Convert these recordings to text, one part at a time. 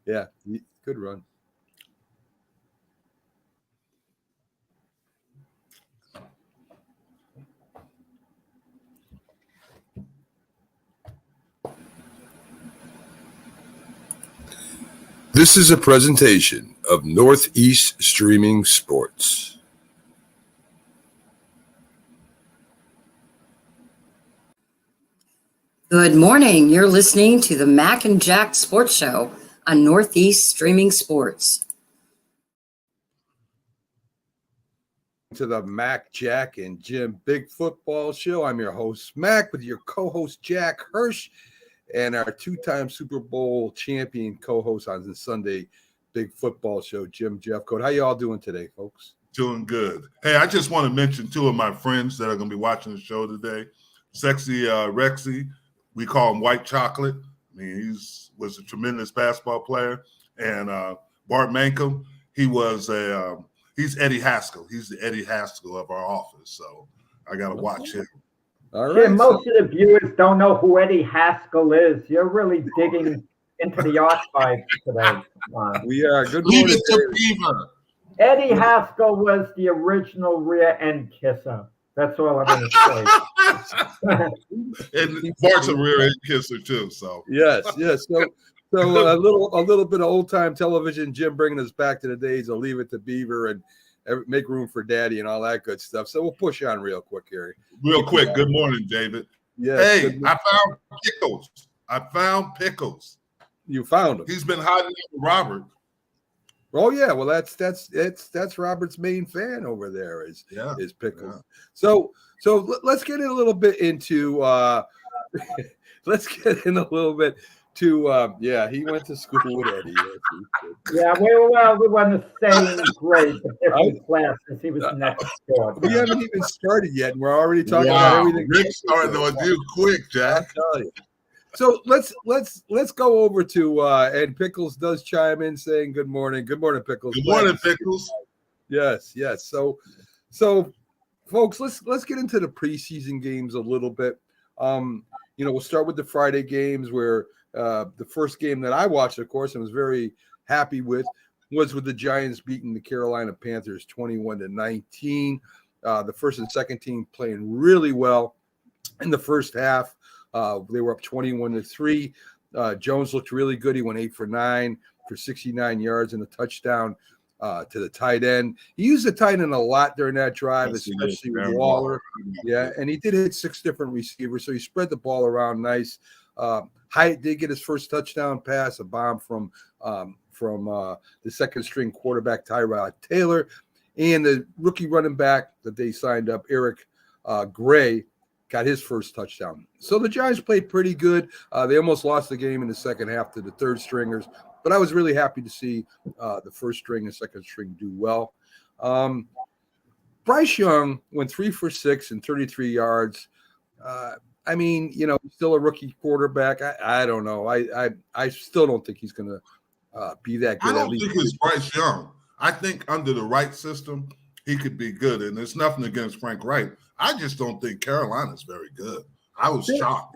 Yeah, good run. This is a presentation of Northeast Streaming Sports. Good morning. You're listening to the Mac and Jack Sports Show on Northeast Streaming Sports. To the Mac, Jack, and Jim Big Football Show. I'm your host, Mac, with your co-host, Jack Hirsch, and our two-time Super Bowl champion co-host on the Sunday Big Football Show, Jim Jeffcoat. How you all doing today, folks? Doing good. Hey, I just want to mention two of my friends that are going to be watching the show today. Sexy Rexy, we call him White Chocolate. I mean, was a tremendous basketball player. And Bart Mankum, he's Eddie Haskell. He's the Eddie Haskell of our office. So I got to watch him. All right. Most of the viewers don't know who Eddie Haskell is. You're really digging into the archives today. We are. Good morning, Beaver. Eddie Haskell was the original rear end kisser. That's all I'm going to say. And Bart's a rear end kisser too. So yes. So a little bit of old time television. Jim bringing us back to the days of Leave It to Beaver and make room for Daddy and all that good stuff. So we'll push on real quick, Harry. Real quick. Good morning, David. Yes, hey, I found Pickles. You found him. He's been hiding with Robert. Oh yeah, well that's Robert's main fan over there is Pickles. Yeah. So let's get in a little bit into he went to school with Eddie. Yeah, we were in the same grade, but different classes. He was next door. We haven't even started yet, and we're already talking about everything. Rick's starting on you quick, Jack. I'll tell you. So let's go over to and Pickles does chime in saying good morning. Good morning, Pickles. Good morning, Pickles. Yes. So folks, let's get into the preseason games a little bit. We'll start with the Friday games where the first game that I watched, of course, and was very happy with was with the Giants beating the Carolina Panthers 21-19. The first and second team playing really well in the first half. They were up 21-3. Jones looked really good. He went 8 for 9 for 69 yards and a touchdown to the tight end. He used the tight end a lot during that drive, especially with Waller. Yeah, and he did hit 6 different receivers, so he spread the ball around nice. Hyatt did get his first touchdown pass, a bomb from the second string quarterback Tyrod Taylor, and the rookie running back that they signed up, Eric Gray, got his first touchdown. So the Giants played pretty good. They almost lost the game in the second half to the third stringers, but I was really happy to see the first string and second string do well. Bryce Young went 3 for 6 and 33 yards. He's still a rookie quarterback. I don't know. I still don't think he's going to be that good. I don't think it's Bryce Young. I think under the right system, he could be good. And there's nothing against Frank Wright. I just don't think Carolina's very good. I was shocked.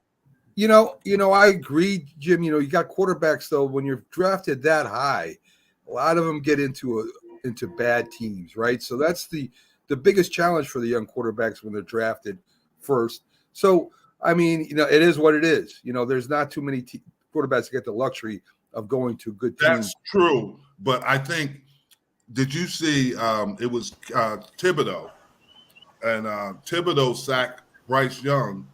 I agree, Jim. You got quarterbacks, though, when you're drafted that high, a lot of them get into bad teams, right? So that's the biggest challenge for the young quarterbacks when they're drafted first. So, it is what it is. There's not too many quarterbacks that get the luxury of going to good teams. That's true. But I think, did you see it was Thibodeau? And Thibodeau sacked Bryce Young,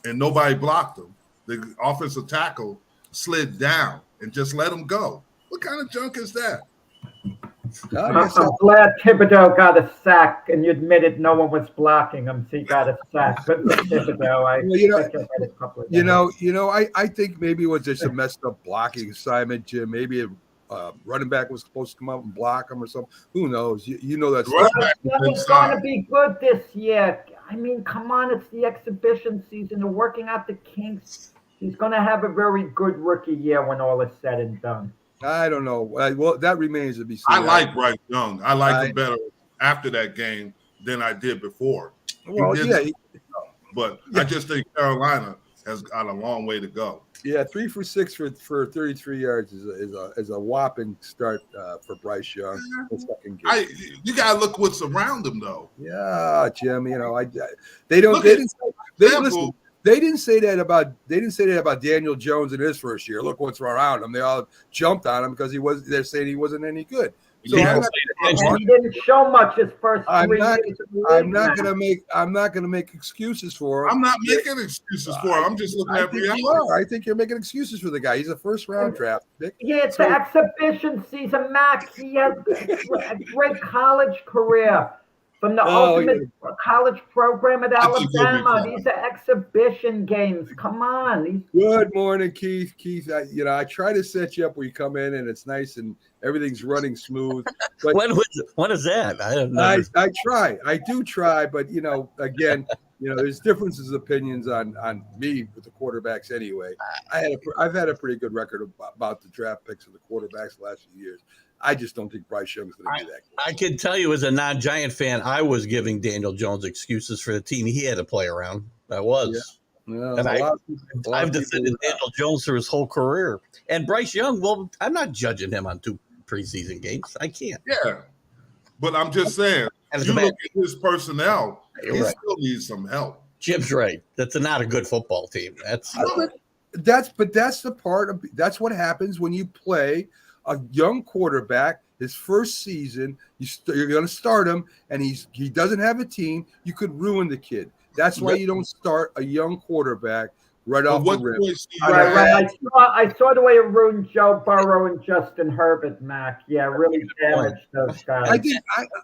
and nobody blocked him. The offensive tackle slid down and just let him go. What kind of junk is that? I'm glad Thibodeau got a sack, and you admitted no one was blocking him, so he got a sack. But Thibodeau, I think maybe it was just a messed up blocking assignment, Jim. Maybe a running back was supposed to come out and block him or something. Who knows? You know that's going to be good this year. Come on, it's the exhibition season. They're working out the kinks. He's going to have a very good rookie year when all is said and done. I don't know. Well, that remains to be seen. I like Bryce Young. I like him better after that game than I did before. Well, but I just think Carolina has got a long way to go. Yeah, 3 for 6 for 33 yards is a whopping start for Bryce Young. The second game. You gotta look what's around him though. Yeah, Jim. They didn't say that about Daniel Jones in his first year. Look what's around him. They all jumped on him because they're saying he wasn't any good. So he didn't show much his first 3 years. I'm not gonna make excuses for him. I'm not making excuses for him. I'm just looking at reality. I think you're making excuses for the guy. He's a first round draft pick. Yeah, it's the exhibition season, Mac. He has a great college career from the ultimate college program at Alabama. These are exhibition games. Come on. Good morning, Keith. Keith, I try to set you up where you come in and it's nice and everything's running smooth. But when is that? I try. I do try, but again, there's differences of opinions on me with the quarterbacks anyway. I've had a pretty good record about the draft picks of the quarterbacks the last few years. I just don't think Bryce Young's going to do that. I can tell you as a non-Giant fan, I was giving Daniel Jones excuses for the team he had to play around. I was. Yeah. And I've defended Daniel Jones through his whole career. And Bryce Young, well, I'm not judging him on 2 preseason games. I can't. Yeah. But I'm just saying, you look at his personnel, he still needs some help. Jim's right. That's not a good football team. That's the part of that's what happens when you play a young quarterback. His first season, you're going to start him, and he doesn't have a team. You could ruin the kid. That's why you don't start a young quarterback right off the rip. Right. I saw the way it ruined Joe Burrow and Justin Herbert, Mac. Yeah, really damaged those guys.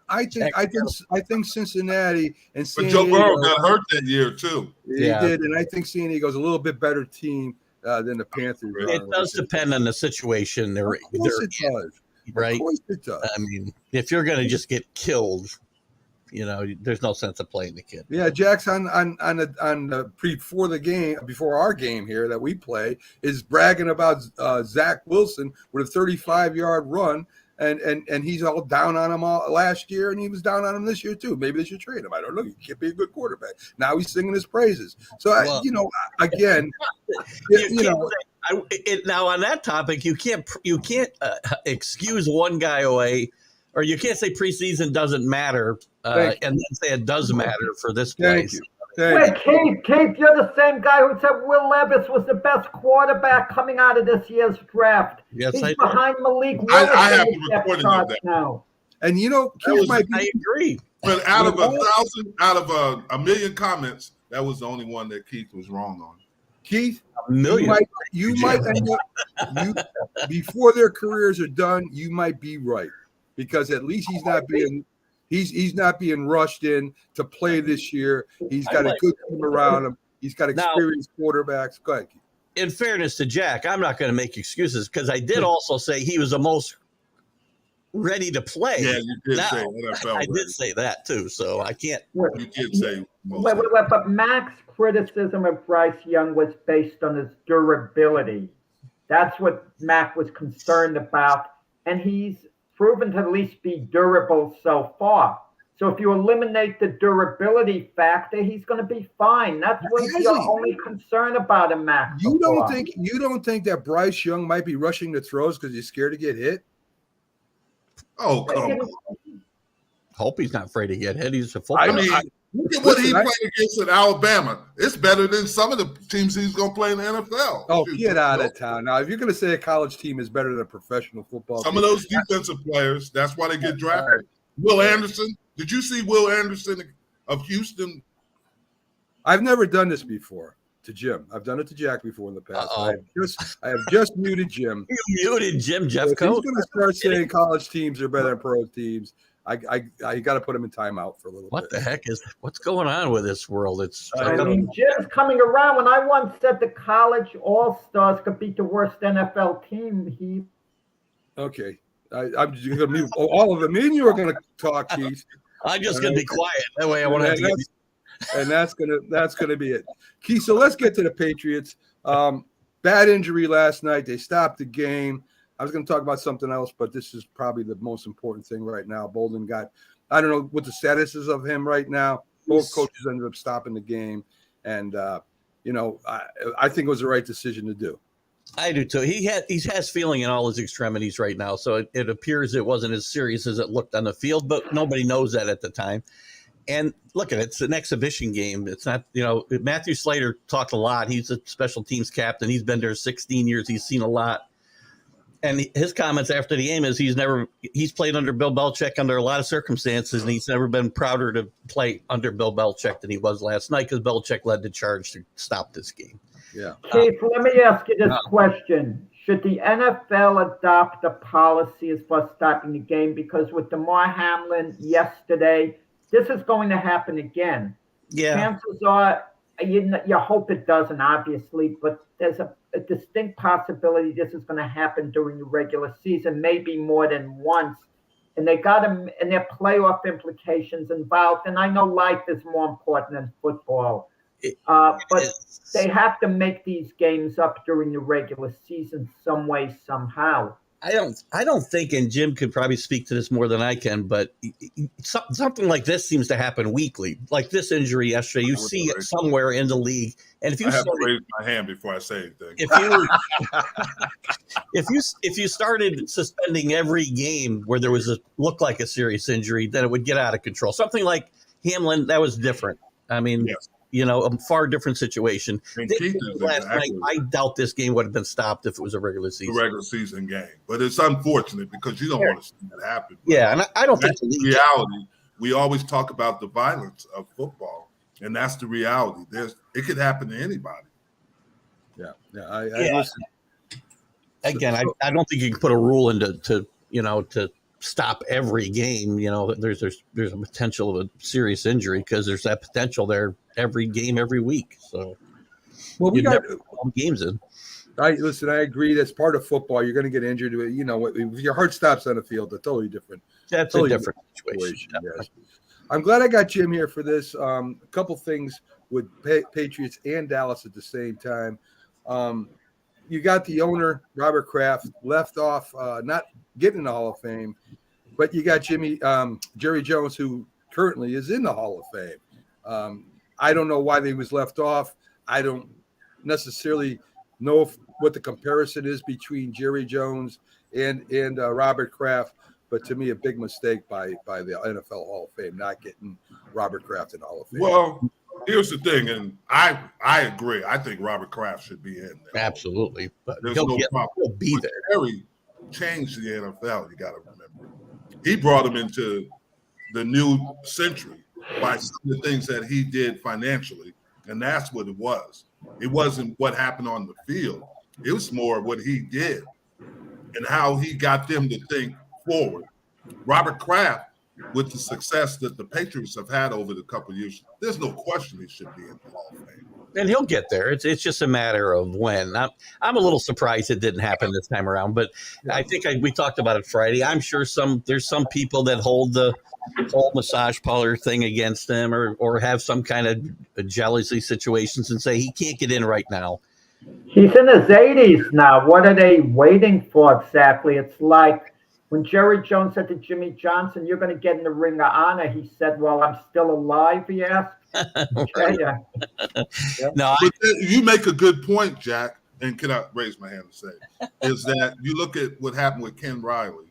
I think Cincinnati and San Diego. But Joe Burrow got hurt that year too. He did, and I think San Diego's a little bit better team than the Panthers. It does depend on the situation they're in. Right? Of course it does. I mean, if you're going to just get killed, there's no sense of playing the kid. Yeah, Jack's before our game here that we play is bragging about Zach Wilson with a 35-yard run, and he's all down on him all last year, and he was down on him this year too. Maybe they should trade him. I don't know. He can't be a good quarterback. Now he's singing his praises. So now on that topic, you can't excuse one guy away, or you can't say preseason doesn't matter, and then say it does matter for this place. Wait, Keith, you're the same guy who said Will Levis was the best quarterback coming out of this year's draft. Yes, he's behind Malik Willis. I have the recording of that now. And Keith I agree. But out of 1,000, out of a million comments, that was the only one that Keith was wrong on. Keith, you might end up, before their careers are done, you might be right, because at least he's not being rushed in to play this year. He's got a good team around him. He's got experienced quarterbacks. Go ahead, Keith. In fairness to Jack, I'm not going to make excuses, because I did also say he was the most ready to play. Yeah, you did say NFL. I did say that too, so I can't. You did say most. But Mac's criticism of Bryce Young was based on his durability. That's what Mac was concerned about, and he's proven to at least be durable so far. So if you eliminate the durability factor, he's going to be fine. That's what your only concern about him, Mac. You don't think that Bryce Young might be rushing the throws because he's scared to get hit? Oh, come on. Hope he's not afraid to get hit. He's a football. Look at what he played against at Alabama. It's better than some of the teams he's going to play in the NFL. Oh, get out of town. Now, if you're going to say a college team is better than a professional football team. Some of those defensive players, that's why they get drafted. Right. Will Anderson. Did you see Will Anderson of Houston? I've never done this before to Jim. I've done it to Jack before in the past. I have just muted Jim. You muted Jim Jeffcoat. If he's going to start saying college teams are better than pro teams, I got to put him in timeout for a little bit. What the heck what's going on with this world? Jim's coming around. When I once said the college all-stars could beat the worst NFL team, Okay. I'm just going to mute all of them. Me and you are going to talk, Keith. I'm just going to be quiet. That way I want to. And that's gonna be it, Keith. So let's get to the Patriots. Bad injury last night. They stopped the game. I was going to talk about something else, but this is probably the most important thing right now. Bolden I don't know what the status is of him right now. Both coaches ended up stopping the game, and I think it was the right decision to do. I do too. He has feeling in all his extremities right now, so it appears it wasn't as serious as it looked on the field, but nobody knows that at the time. And look at it, it's an exhibition game. It's not, Matthew Slater talked a lot. He's a special teams captain. He's been there 16 years. He's seen a lot. And his comments after the game is he's played under Bill Belichick under a lot of circumstances, and he's never been prouder to play under Bill Belichick than he was last night because Belichick led the charge to stop this game. Yeah. Keith, let me ask you this question. Should the NFL adopt a policy as far as stopping the game? Because with DeMar Hamlin yesterday, this is going to happen again. Yeah. Chances are, you hope it doesn't, obviously, but there's a distinct possibility this is going to happen during the regular season, maybe more than once. And they got them, and their playoff implications involved. And I know life is more important than football. But they have to make these games up during the regular season some way, somehow. I don't think, and Jim could probably speak to this more than I can, but something like this seems to happen weekly. Like this injury yesterday, you see it somewhere in the league. And if you have to raise my hand before I say anything. If you started suspending every game where there was looked like a serious injury, then it would get out of control. Something like Hamlin, that was different. I mean, yes. A far different situation. Last night, I doubt this game would have been stopped if it was a regular season game. But it's unfortunate because you don't want to see that happen. Yeah, and I don't think the reality. We always talk about the violence of football, and that's the reality. It could happen to anybody. Yeah. Again, I don't think you can put a rule into to stop every game. There's a potential of a serious injury because there's that potential there every game every week. So we got games in. I agree. That's part of football. You're going to get injured. If your heart stops on the field, it's totally different. That's a different situation. Yes. I'm glad I got Jim here for this. A couple things with Patriots and Dallas at the same time. You got the owner, Robert Kraft, left off, not getting in the Hall of Fame, but you got Jerry Jones, who currently is in the Hall of Fame. I don't know why they was left off. I don't necessarily know what the comparison is between Jerry Jones and Robert Kraft, but to me, a big mistake by the NFL Hall of Fame not getting Robert Kraft in the Hall of Fame. Well, here's the thing, and I agree. I think Robert Kraft should be in there. Absolutely, but there's no problem. He'll be there. Jerry changed the NFL. You got to remember, he brought him into the new century by some of the things that he did financially, and that's what it was. It wasn't what happened on the field. It was more what he did and how he got them to think forward. Robert Kraft, with the success that the Patriots have had over the couple of years, there's no question he should be in the Hall of Fame. And he'll get there. It's just a matter of when. I'm a little surprised it didn't happen this time around, but I think we talked about it Friday. I'm sure there's some people that hold the whole massage parlor thing against him or have some kind of jealousy situations and say he can't get in right now. He's in his 80s now. What are they waiting for exactly? It's like when Jerry Jones said to Jimmy Johnson, "You're going to get in the Ring of Honor," he said, "Well, I'm still alive," he asked. Right. No, you make a good point, Jack, and can I raise my hand and say, is that you look at what happened with Ken Riley.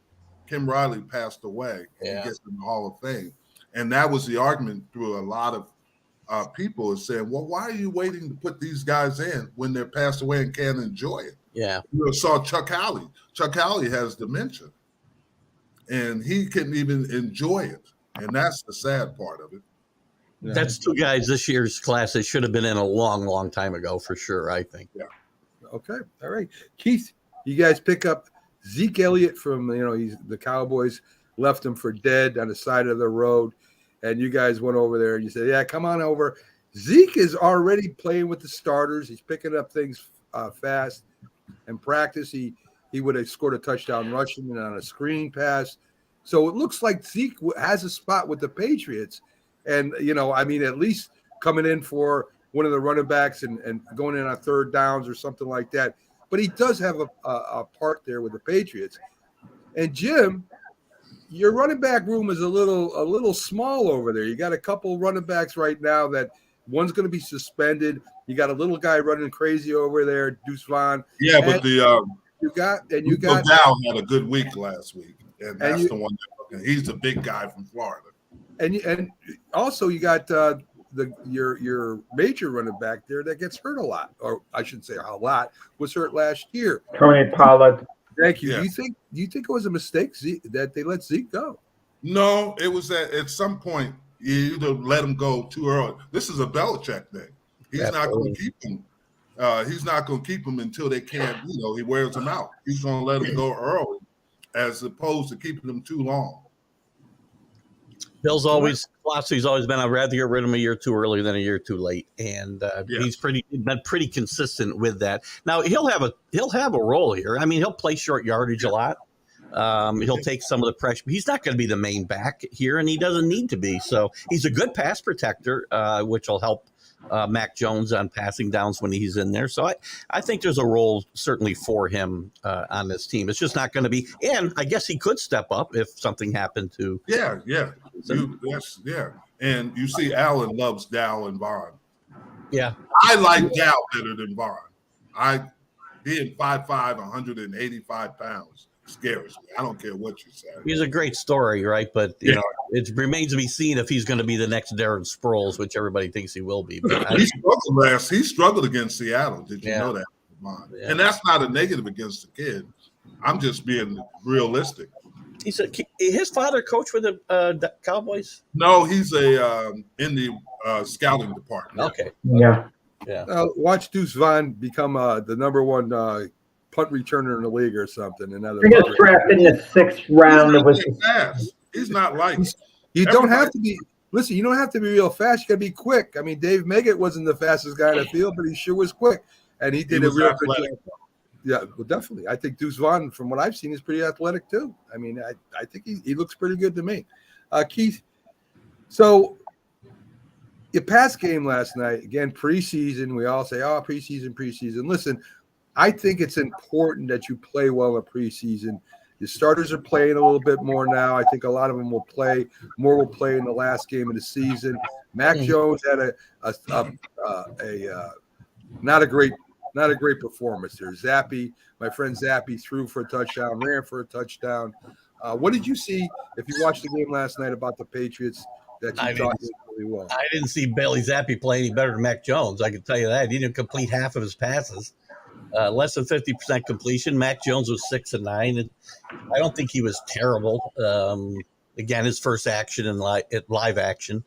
Ken Riley passed away and he gets in the Hall of Fame. And that was the argument through a lot of people is saying, well, why are you waiting to put these guys in when they're passed away and can't enjoy it? Yeah. You saw Chuck Howley. Chuck Howley has dementia, and he couldn't even enjoy it. And that's the sad part of it. Yeah. That's two guys this year's class that should have been in a long, long time ago for sure, I think. Yeah. Okay. All right. Keith, you guys pick up Zeke Elliott from, the Cowboys left him for dead on the side of the road. And you guys went over there and you said, yeah, come on over. Zeke is already playing with the starters. He's picking up things fast. In practice, he would have scored a touchdown rushing and on a screen pass. So it looks like Zeke has a spot with the Patriots. And, at least coming in for one of the running backs and going in on third downs or something like that. But he does have a part there with the Patriots. And, Jim, your running back room is a little small over there. You got a couple running backs right now that one's going to be suspended. You got a little guy running crazy over there, Deuce Vaughn. Yeah, and but you got Dow had a good week last week, and that's the one. He's the big guy from Florida. And also you got your major running back there that gets hurt a lot, or I shouldn't say a lot, was hurt last year. Tony Pollard. Thank you. Yeah. Do you think it was a mistake that they let Zeke go? No, it was at some point you either let him go too early. This is a Belichick thing. He's not going to keep him. He's not going to keep him until they can't. He wears him out. He's going to let him go early, as opposed to keeping him too long. Bill's philosophy's always been I'd rather get rid of him a year too early than a year too late, and he's been pretty consistent with that. Now he'll have a role here. I mean, he'll play short yardage a lot. He'll take some of the pressure. He's not going to be the main back here, and he doesn't need to be. So he's a good pass protector, which will help Mac Jones on passing downs when he's in there. So I think there's a role certainly for him on this team. It's just not going to be, and I guess he could step up if something happened to. Yeah. And you see Allen loves Dow and Vaughn. Yeah. I like Dow better than Vaughn. Being 5'5", 185 pounds scares me. I don't care what you say. He's a great story, right? But you know, it remains to be seen if he's going to be the next Darren Sproles, which everybody thinks he will be. But he struggled against Seattle. Did you know that? Yeah. And that's not a negative against the kid. I'm just being realistic. His father coached with the Cowboys? No, he's in the scouting department. Okay. Yeah. Watch Deuce Vaughn become the number one punt returner in the league or something. He gets drafted in the 6th round. He's not like you don't have to be. Listen, you don't have to be real fast. You got to be quick. I mean, Dave Meggett wasn't the fastest guy on the field, but he sure was quick, and he did a real good job. Yeah, well, definitely. I think Deuce Vaughn, from what I've seen, is pretty athletic too. I mean, I think he looks pretty good to me. Keith, so your pass game last night, again, preseason, we all say, preseason. Listen, I think it's important that you play well in preseason. The starters are playing a little bit more now. I think a lot of them will play. More will play in the last game of the season. Mac Jones had not a great performance there. Zappy, my friend Zappy, threw for a touchdown, ran for a touchdown. What did you see if you watched the game last night about the Patriots that you thought did really well? I didn't see Bailey Zappe play any better than Mac Jones. I can tell you that. He didn't complete half of his passes. Less than 50% completion. Mac Jones was 6 of 9. And I don't think he was terrible. Again, his first action in live action.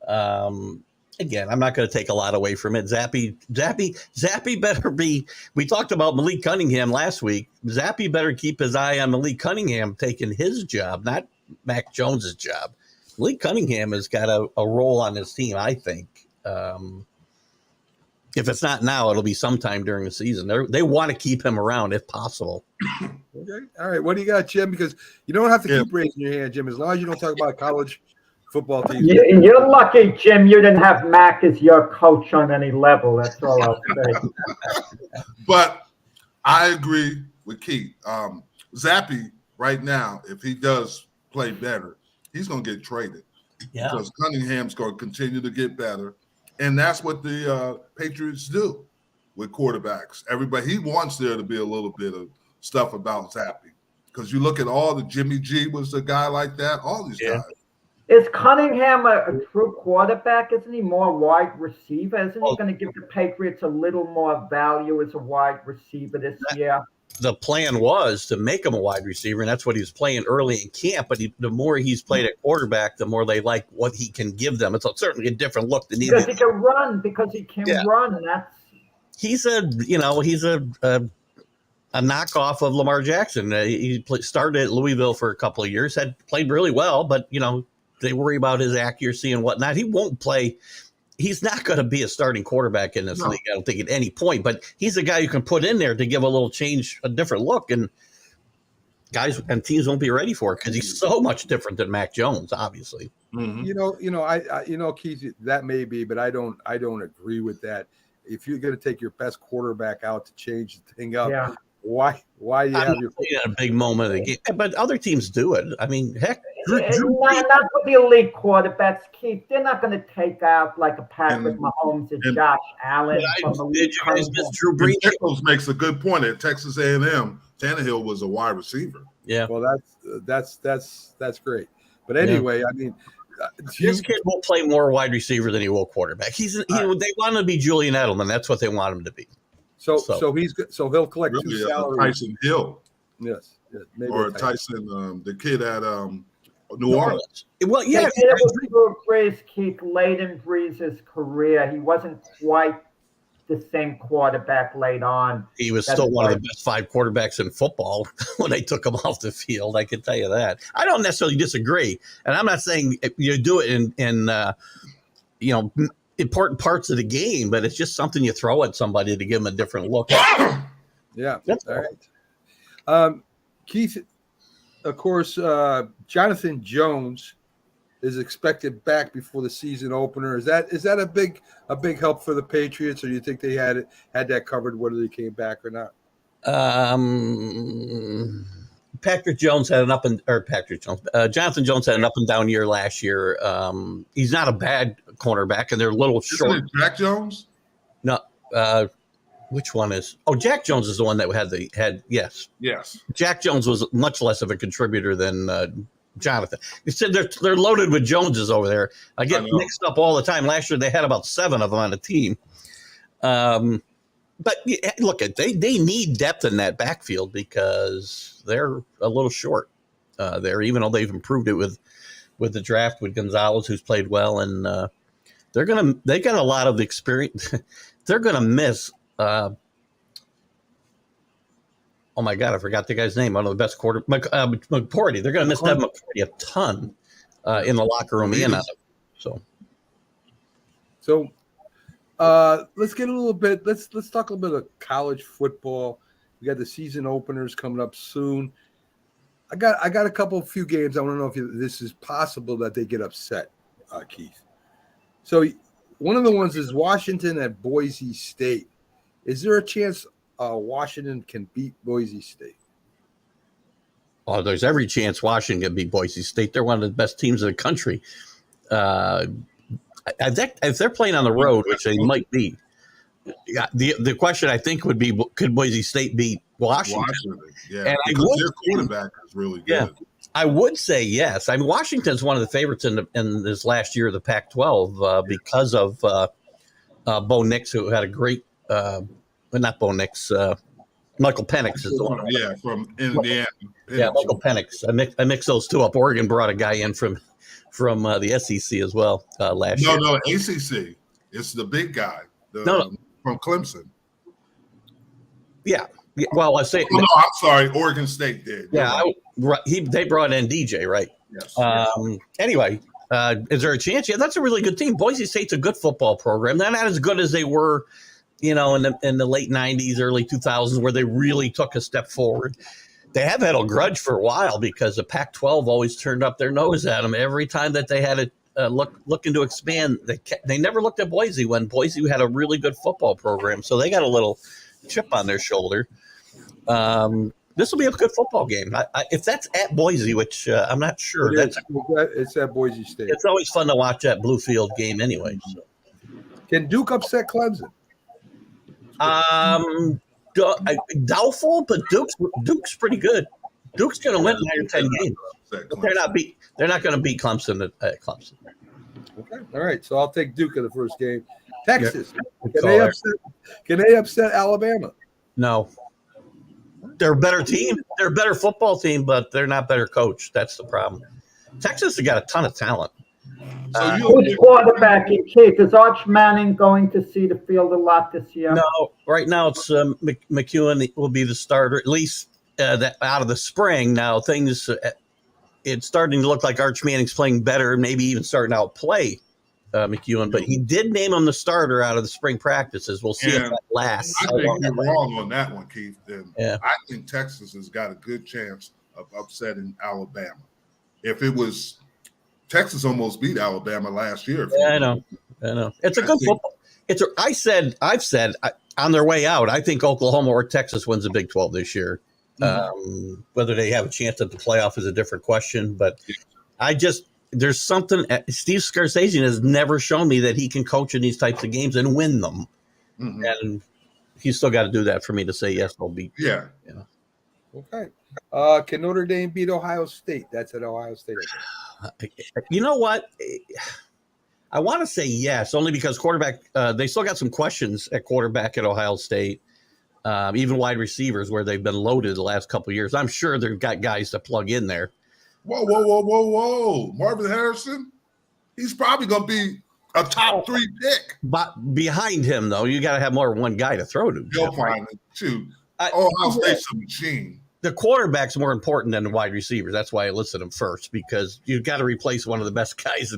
Again, I'm not going to take a lot away from it. Zappe better be. We talked about Malik Cunningham last week. Zappe better keep his eye on Malik Cunningham taking his job, not Mac Jones's job. Malik Cunningham has got a role on his team, I think. If it's not now, it'll be sometime during the season. They want to keep him around if possible. Okay. All right. What do you got, Jim? Because you don't have to keep raising your hand, Jim, as long as you don't talk about college football teams. You're lucky, Jim, you didn't have Mac as your coach on any level. That's all I'll say. But I agree with Keith. Zappe, right now, if he does play better, he's going to get traded. Yeah. Because Cunningham's going to continue to get better. And that's what the Patriots do with quarterbacks. He wants there to be a little bit of stuff about Zappe. Because you look at all the Jimmy G was a guy like that, all these guys. Is Cunningham a true quarterback? Isn't he more wide receiver? Isn't he going to give the Patriots a little more value as a wide receiver this year? The plan was to make him a wide receiver, and that's what he was playing early in camp. But the more he's played at quarterback, the more they like what he can give them. It's certainly a different look than because he can run. And that's he's a knockoff of Lamar Jackson. He started at Louisville for a couple of years, had played really well, but they worry about his accuracy and whatnot. He won't play. He's not going to be a starting quarterback in this league, I don't think, at any point. But he's a guy you can put in there to give a little change, a different look, and guys and teams won't be ready for it because he's so much different than Mac Jones, obviously. Mm-hmm. I Keith, that may be, but I don't agree with that. If you're going to take your best quarterback out to change the thing up, why you have your a big moment of the game? But other teams do it. I mean, heck, Not for the elite quarterbacks, Keith. They're not going to take out like a Patrick Mahomes and Josh Allen. Did you guys miss Drew Brees? Nichols makes a good point. At Texas A&M, Tannehill was a wide receiver. Yeah. Well, that's great. But anyway, I mean, this kid will play more wide receiver than he will quarterback. They want him to be Julian Edelman. That's what they want him to be. So he's good. So he'll collect Really, two salaries. Tyson Hill. Yes. Maybe Or Tyson, the kid at New Orleans. Well, yeah. It was Drew Brees, Keith, late in Brees' career. He wasn't quite the same quarterback late on. He was still one of the best 5 quarterbacks in football when they took him off the field. I can tell you that. I don't necessarily disagree, and I'm not saying you do it in important parts of the game, but it's just something you throw at somebody to give them a different look. Yeah, that's all right. Keith, of course, Jonathan Jones is expected back before the season opener. Is that a big help for the Patriots, or do you think they had that covered whether they came back or not? Jonathan Jones had an up and down year last year. He's not a bad cornerback, and they're a little short. Isn't it Jack Jones? No, which one is? Oh, Jack Jones is the one that yes. Jack Jones was much less of a contributor than Jonathan. You said they're loaded with Joneses over there. I get mixed up all the time. Last year they had about 7 of them on the team. But look, they need depth in that backfield because they're a little short there, even though they've improved it with the draft with Gonzalez, who's played well, and they got a lot of experience. They're gonna miss. Oh my God, I forgot the guy's name. One of the best McCourty. They're going to miss Devin McCourty a ton in the locker room. So let's get a little bit. Let's talk a little bit of college football. We got the season openers coming up soon. I got a few games. I want to know if this is possible that they get upset, Keith. So one of the ones is Washington at Boise State. Is there a chance Washington can beat Boise State? Oh, there's every chance Washington can beat Boise State. They're one of the best teams in the country. If they're playing on the road, which they might be, the question I think would be, could Boise State beat Washington? Yeah, and because their quarterback is really good. Yeah, I would say yes. I mean, Washington's one of the favorites in this last year of the Pac-12 because of Bo Nix, who had a great not Bo Nix. Michael Penix is the one. Yeah, from Indiana. Yeah, Michael Penix. I mix those two up. Oregon brought a guy in from the SEC as well last year. No, ACC. It's the big guy. From Clemson. Yeah. Well, I say. Oh, no, I'm sorry. Oregon State did. Yeah, they brought in DJ, right? Yes. Anyway, is there a chance? Yeah, that's a really good team. Boise State's a good football program. They're not as good as they were, in the late 90s, early 2000s, where they really took a step forward. They have had a grudge for a while because the Pac-12 always turned up their nose at them every time that they had a looking to expand. They never looked at Boise when Boise had a really good football program, so they got a little chip on their shoulder. This will be a good football game. If that's at Boise, which I'm not sure. It's at Boise State. It's always fun to watch that Bluefield game anyway. So. Can Duke upset Clemson? Doubtful, but Duke's pretty good. Duke's going to win 9 or 10 games. But they're not going to beat Clemson at Clemson. Okay, all right. So I'll take Duke in the first game. Texas, can they upset Alabama? No. They're a better team. They're a better football team, but they're not better coached. That's the problem. Texas has got a ton of talent. Who's quarterback in Keith? Is Arch Manning going to see the field a lot this year? No, right now it's McEwen will be the starter, at least out of the spring. Now it's starting to look like Arch Manning's playing better, maybe even starting to outplay McEwen, but he did name him the starter out of the spring practices. We'll see if that lasts. I think you're wrong on that one, Keith. I think Texas has got a good chance of upsetting Alabama. If it was Texas almost beat Alabama last year. Yeah, I know. It's a good football. I've said on their way out, I think Oklahoma or Texas wins the Big 12 this year. Whether they have a chance at the playoff is a different question, but There's something. Steve Scarsazian has never shown me that he can coach in these types of games and win them, and he's still got to do that for me to say yes. They'll beat. Yeah. Okay. Can Notre Dame beat Ohio State? That's at Ohio State. You know what? I want to say yes, only because quarterback. They still got some questions at quarterback at Ohio State, even wide receivers where they've been loaded the last couple of years. I'm sure they've got guys to plug in there. Whoa. Marvin Harrison? He's probably going to be a top 3 pick. But behind him, though, you got to have more than one guy to throw to. You'll find it, too. Ohio State's a machine. The quarterback's more important than the wide receivers. That's why I listed him first, because you've got to replace one of the best guys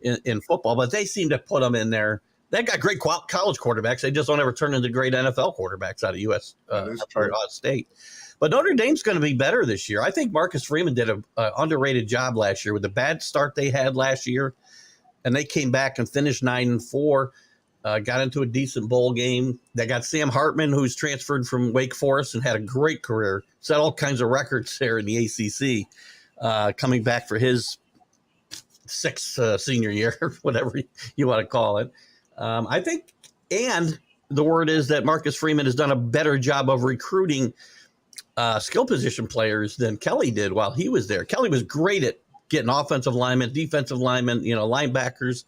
in football. But they seem to put them in there. They've got great college quarterbacks. They just don't ever turn into great NFL quarterbacks out of Ohio State. But Notre Dame's going to be better this year. I think Marcus Freeman did an underrated job last year with the bad start they had last year. And they came back and finished 9-4, got into a decent bowl game. They got Sam Hartman, who's transferred from Wake Forest and had a great career, set all kinds of records there in the ACC, coming back for his 6th senior year, whatever you want to call it. I think, and the word is that Marcus Freeman has done a better job of recruiting skill position players than Kelly did while he was there. Kelly was great at getting offensive linemen, defensive linemen, linebackers,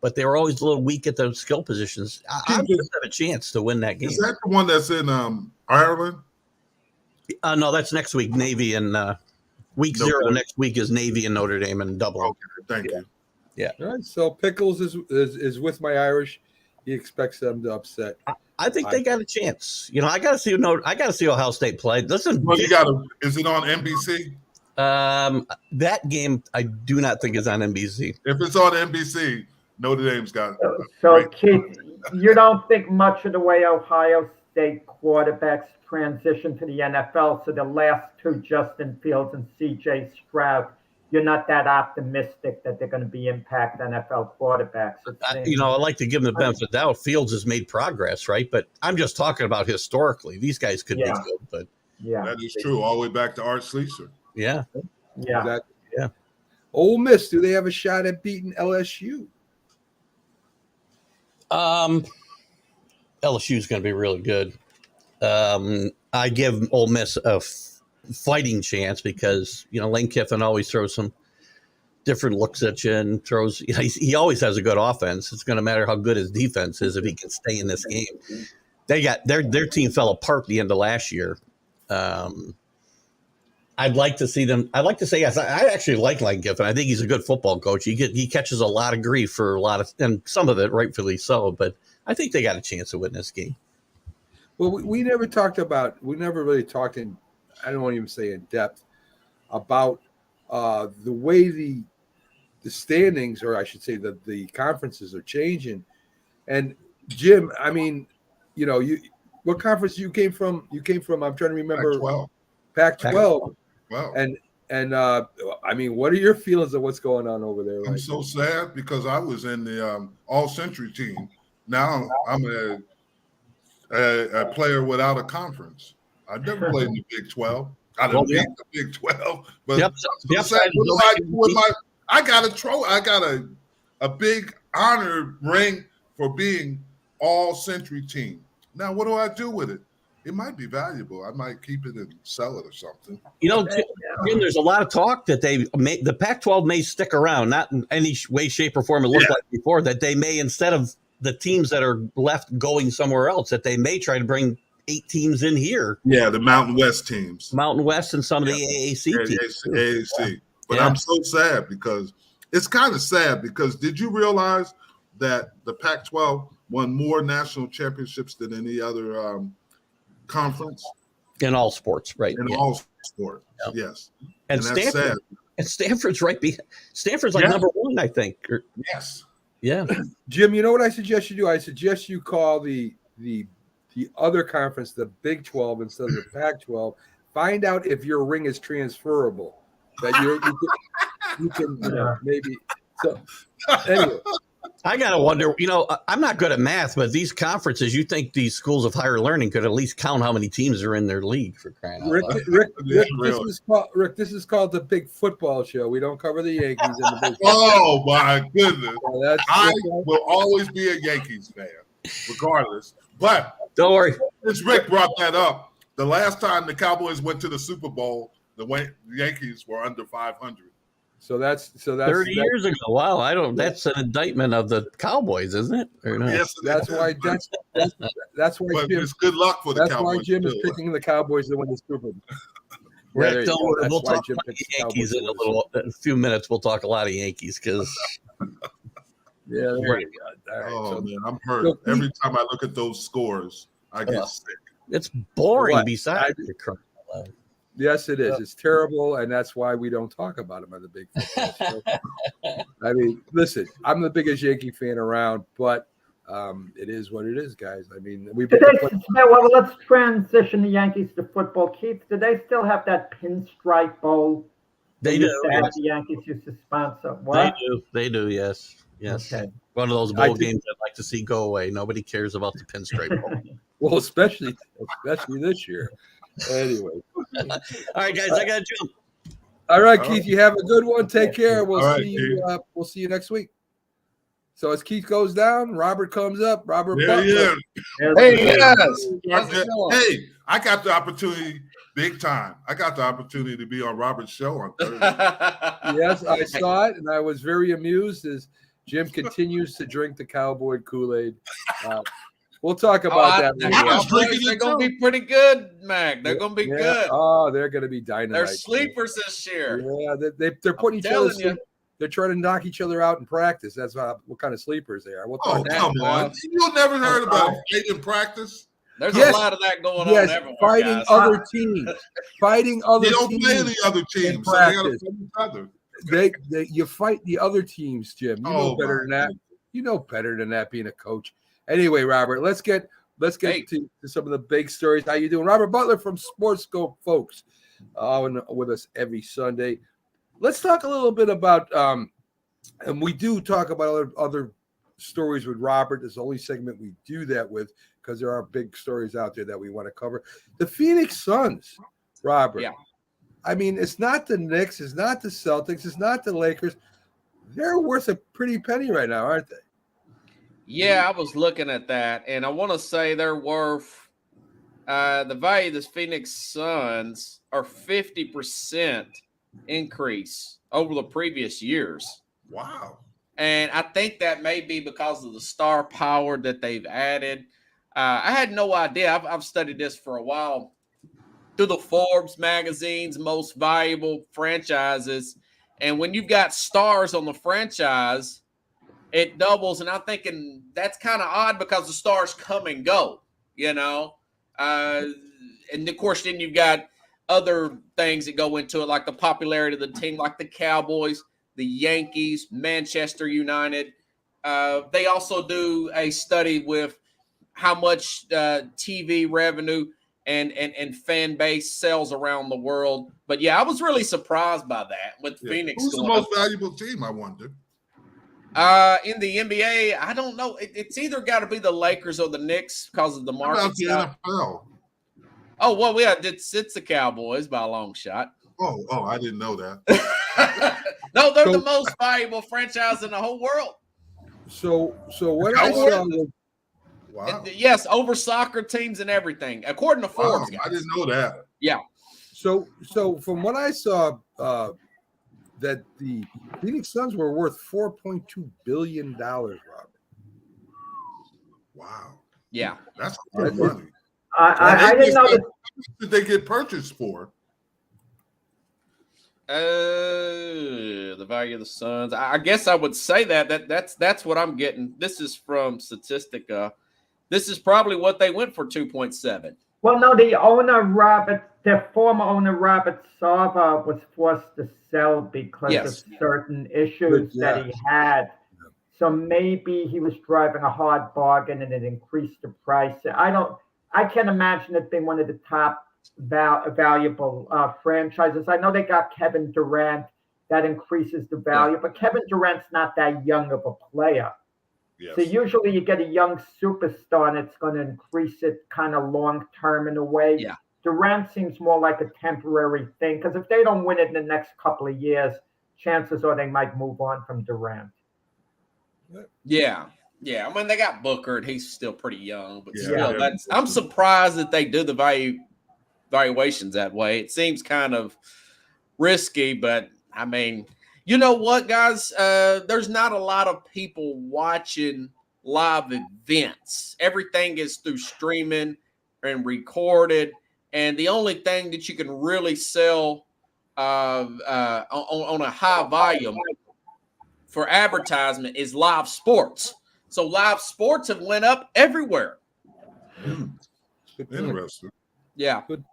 but they were always a little weak at the skill positions. I just have a chance to win that game. Is that the one that's in Ireland? No, that's next week. Navy and week 0 next week is Navy and Notre Dame and Dublin. Okay, thank you. Yeah. All right. So Pickles is with my Irish. He expects them to upset. I think they got a chance. I got to see. I got to see Ohio State play. Listen, Well, is it on NBC? That game I do not think is on NBC. If it's on NBC, Notre Dame's got. So, Keith, you don't think much of the way Ohio State quarterbacks transition to the NFL. So the last 2, Justin Fields and C.J. Stroud, you're not that optimistic that they're going to be impact NFL quarterbacks. I like to give them the benefit of the doubt. Fields has made progress, right? But I'm just talking about historically. These guys could be good, but that is true. All the way back to Art Sleeser. Yeah. Exactly. Yeah. Ole Miss, do they have a shot at beating LSU? LSU is going to be really good. I give Ole Miss a fighting chance because Lane Kiffin always throws some different looks at you and throws. He always has a good offense. It's going to matter how good his defense is if he can stay in this game. They got their team fell apart at the end of last year. I'd like to see them. I'd like to say yes. I actually like Lane Kiffin. I think he's a good football coach. He catches a lot of grief for a lot of, and some of it rightfully so. But I think they got a chance to win this game. Well, we never really talked in, I don't want to even say in depth, about the way the standings, or I should say that the conferences are changing. And Jim, I mean, what conference you came from? You came from, I'm trying to remember. Pac-12. Wow. And I mean, what are your feelings of what's going on over there? I'm so sad because I was in the all-century team. Now I'm a player without a conference. I've never played in the Big 12. I didn't beat the Big 12, but I got a trophy. I got a big honor ring for being all-century team. Now, what do I do with it? It might be valuable. I might keep it and sell it or something. Jim, there's a lot of talk that the Pac-12 may stick around, not in any way, shape, or form it looked like before, that they may, instead of the teams that are left going somewhere else, that they may try to bring 8 teams in here. Yeah, the Mountain West teams. Mountain West and some of the AAC teams. AAC. But I'm so sad because it's kind of sad because did you realize that the Pac-12 won more national championships than any other conference? In all sports, right? In all sports, yes. And that's sad. And Stanford's right behind. Stanford's like number 1, I think. Yes. Yeah. Jim, you know what I suggest you do? I suggest you call the other conference the Big 12 instead of the Pac-12. Find out if your ring is transferable. That you can maybe. So anyway, I gotta wonder. I'm not good at math, but these conferences, you think these schools of higher learning could at least count how many teams are in their league for crying out loud? Rick, this is called the Big Football Show. We don't cover the Yankees and the big. Oh my goodness! I will always be a Yankees fan, regardless. But don't worry. Since Rick brought that up, the last time the Cowboys went to the Super Bowl, the Yankees were under 500. So that's 30 years ago. Wow, that's an indictment of the Cowboys, isn't it? Or not? Yes, that's why Jim. It's good luck for the Cowboys. That's why Jim is picking the Cowboys to win the Super Bowl. Rick, don't worry. We'll talk about the Yankees in a few minutes. We'll talk a lot of Yankees because. Yeah, there you go. All right, man, I'm hurt. Every time I look at those scores, I get sick. It's boring. Besides the crap. Yes, it is. It's terrible, and that's why we don't talk about him on the Big Football Show. I mean, listen, I'm the biggest Yankee fan around, but it is what it is, guys. I mean, let's transition the Yankees to football. Keith, do they still have that pinstripe bowl? They do. The Yankees used to sponsor. What? They do. Yes. Okay. One of those bowl games I'd like to see go away. Nobody cares about the pinstripe bowl. Well, especially this year. Anyway. All right, guys, I got to jump. All right, Keith, you have a good one. Take care. We'll see you next week. So as Keith goes down, Robert comes up. Robert Butler. Hey, yes. Hey, I got the opportunity, big time. I got the opportunity to be on Robert's show on Thursday. Yes, I saw it, and I was very amused as Jim continues to drink the Cowboy Kool-Aid. We'll talk about that. They're going to be pretty good, Mac. They're going to be good. Oh, they're going to be dynamite. They're sleepers this year. Yeah, they're putting each other. They're trying to knock each other out in practice. That's what kind of sleepers they are. Come on! You never heard about it in practice? There's a lot of that going on everywhere. Fighting other teams. Fighting other teams. They don't play any other teams, so they got to fight each other. You fight the other teams, Jim. You know better than that. You know better than that being a coach. Anyway, Robert, let's get to some of the big stories. How you doing? Robert Butler from Skope, folks, with us every Sunday. Let's talk a little bit about, and we do talk about other stories with Robert. It's the only segment we do that with because there are big stories out there that we want to cover. The Phoenix Suns, Robert. Yeah. I mean, it's not the Knicks, it's not the Celtics, it's not the Lakers. They're worth a pretty penny right now, aren't they? Yeah, I was looking at that, and I want to say they're worth the value of the Phoenix Suns are 50% increase over the previous years. Wow. And I think that may be because of the star power that they've added. I had no idea. I've studied this for a while. Through the Forbes magazine's most valuable franchises, and when you've got stars on the franchise, it doubles, and I'm thinking that's kind of odd because the stars come and go, and of course then you've got other things that go into it, like the popularity of the team, like the Cowboys, the Yankees, Manchester United. They also do a study with how much TV revenue and fan base sells around the world. But yeah, I was really surprised by that with Phoenix. Who's the most valuable team, I wonder? In the NBA, I don't know. It's either got to be the Lakers or the Knicks because of the market. How about the NFL? Oh, well, it's the Cowboys by a long shot. Oh, I didn't know that. No, they're the most valuable franchise in the whole world. So what I saw was, wow. Yes, over soccer teams and everything, according to Forbes. I didn't know that. Yeah. So from what I saw, that the Phoenix Suns were worth $4.2 billion, Robert. Wow. Yeah. That's a lot of money. I didn't know that. Did they get purchased for? The value of the Suns. I guess I would say that's what I'm getting. This is from Statistica. This is probably what they went for, 2.7. Well, no, their former owner, Robert Sarver, was forced to sell because of certain issues that he had. So maybe he was driving a hard bargain and it increased the price. I can't imagine it being one of the top valuable franchises. I know they got Kevin Durant. That increases the value, but Kevin Durant's not that young of a player. Yes. So usually you get a young superstar and it's going to increase it kind of long term in a way. Yeah. Durant seems more like a temporary thing because if they don't win it in the next couple of years, chances are they might move on from Durant. Yeah. I mean, they got Booker and he's still pretty young, but still, Yeah. I'm surprised that they do the valuations that way. It seems kind of risky, but I mean, you know what, guys? There's not a lot of people watching live events. Everything is through streaming and recorded, and the only thing that you can really sell on a high volume for advertisement is live sports. So live sports have went up everywhere. Interesting. Yeah. Good.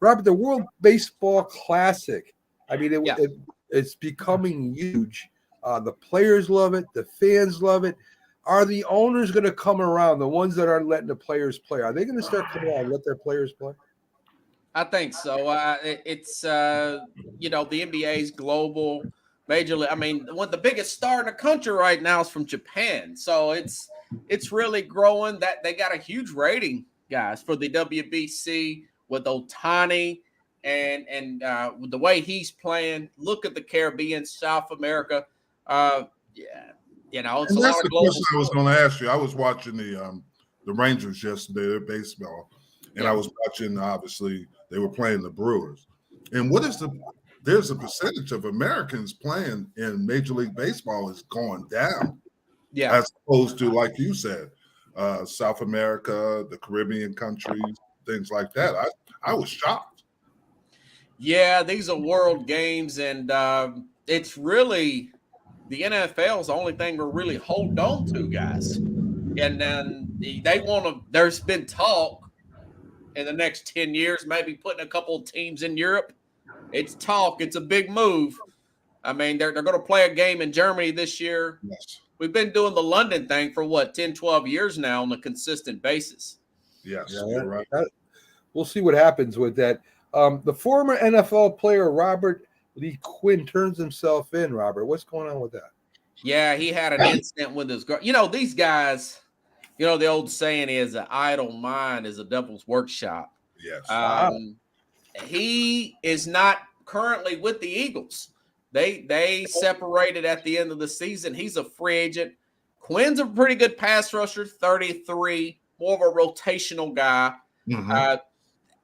Robert, the World Baseball Classic. I mean, it's becoming huge. The players love it. The fans love it. Are the owners going to come around? The ones that aren't letting the players play, are they going to start coming out and let their players play? I think so. It's the NBA's global. Major League. I mean, the biggest star in the country right now is from Japan, so it's really growing. That they got a huge rating, guys, for the WBC with Ohtani and the way he's playing. Look at the Caribbean, South America. It's and a that's lot the of global question I was going to ask you. I was watching the Rangers yesterday, their baseball, and I was watching. Obviously, they were playing the Brewers, and there's a percentage of Americans playing in Major League Baseball is going down. Yeah. As opposed to, like you said, South America, the Caribbean countries, things like that. I was shocked. Yeah, these are world games, and it's really the NFL is the only thing we're really holding on to, guys. And then they want to. There's been talk in the next 10 years, maybe putting a couple of teams in Europe. It's talk. It's a big move. I mean, they're going to play a game in Germany this year. Yes. We've been doing the London thing for 10, 12 years now on a consistent basis. Yes, you're right. We'll see what happens with that. The former NFL player Robert Lee Quinn turns himself in. Robert, what's going on with that? Yeah, he had an incident with his girl. These guys, the old saying is an idle mind is a devil's workshop. Yes. He is not currently with the Eagles. They separated at the end of the season. He's a free agent. Quinn's a pretty good pass rusher, 33, more of a rotational guy. Mm-hmm.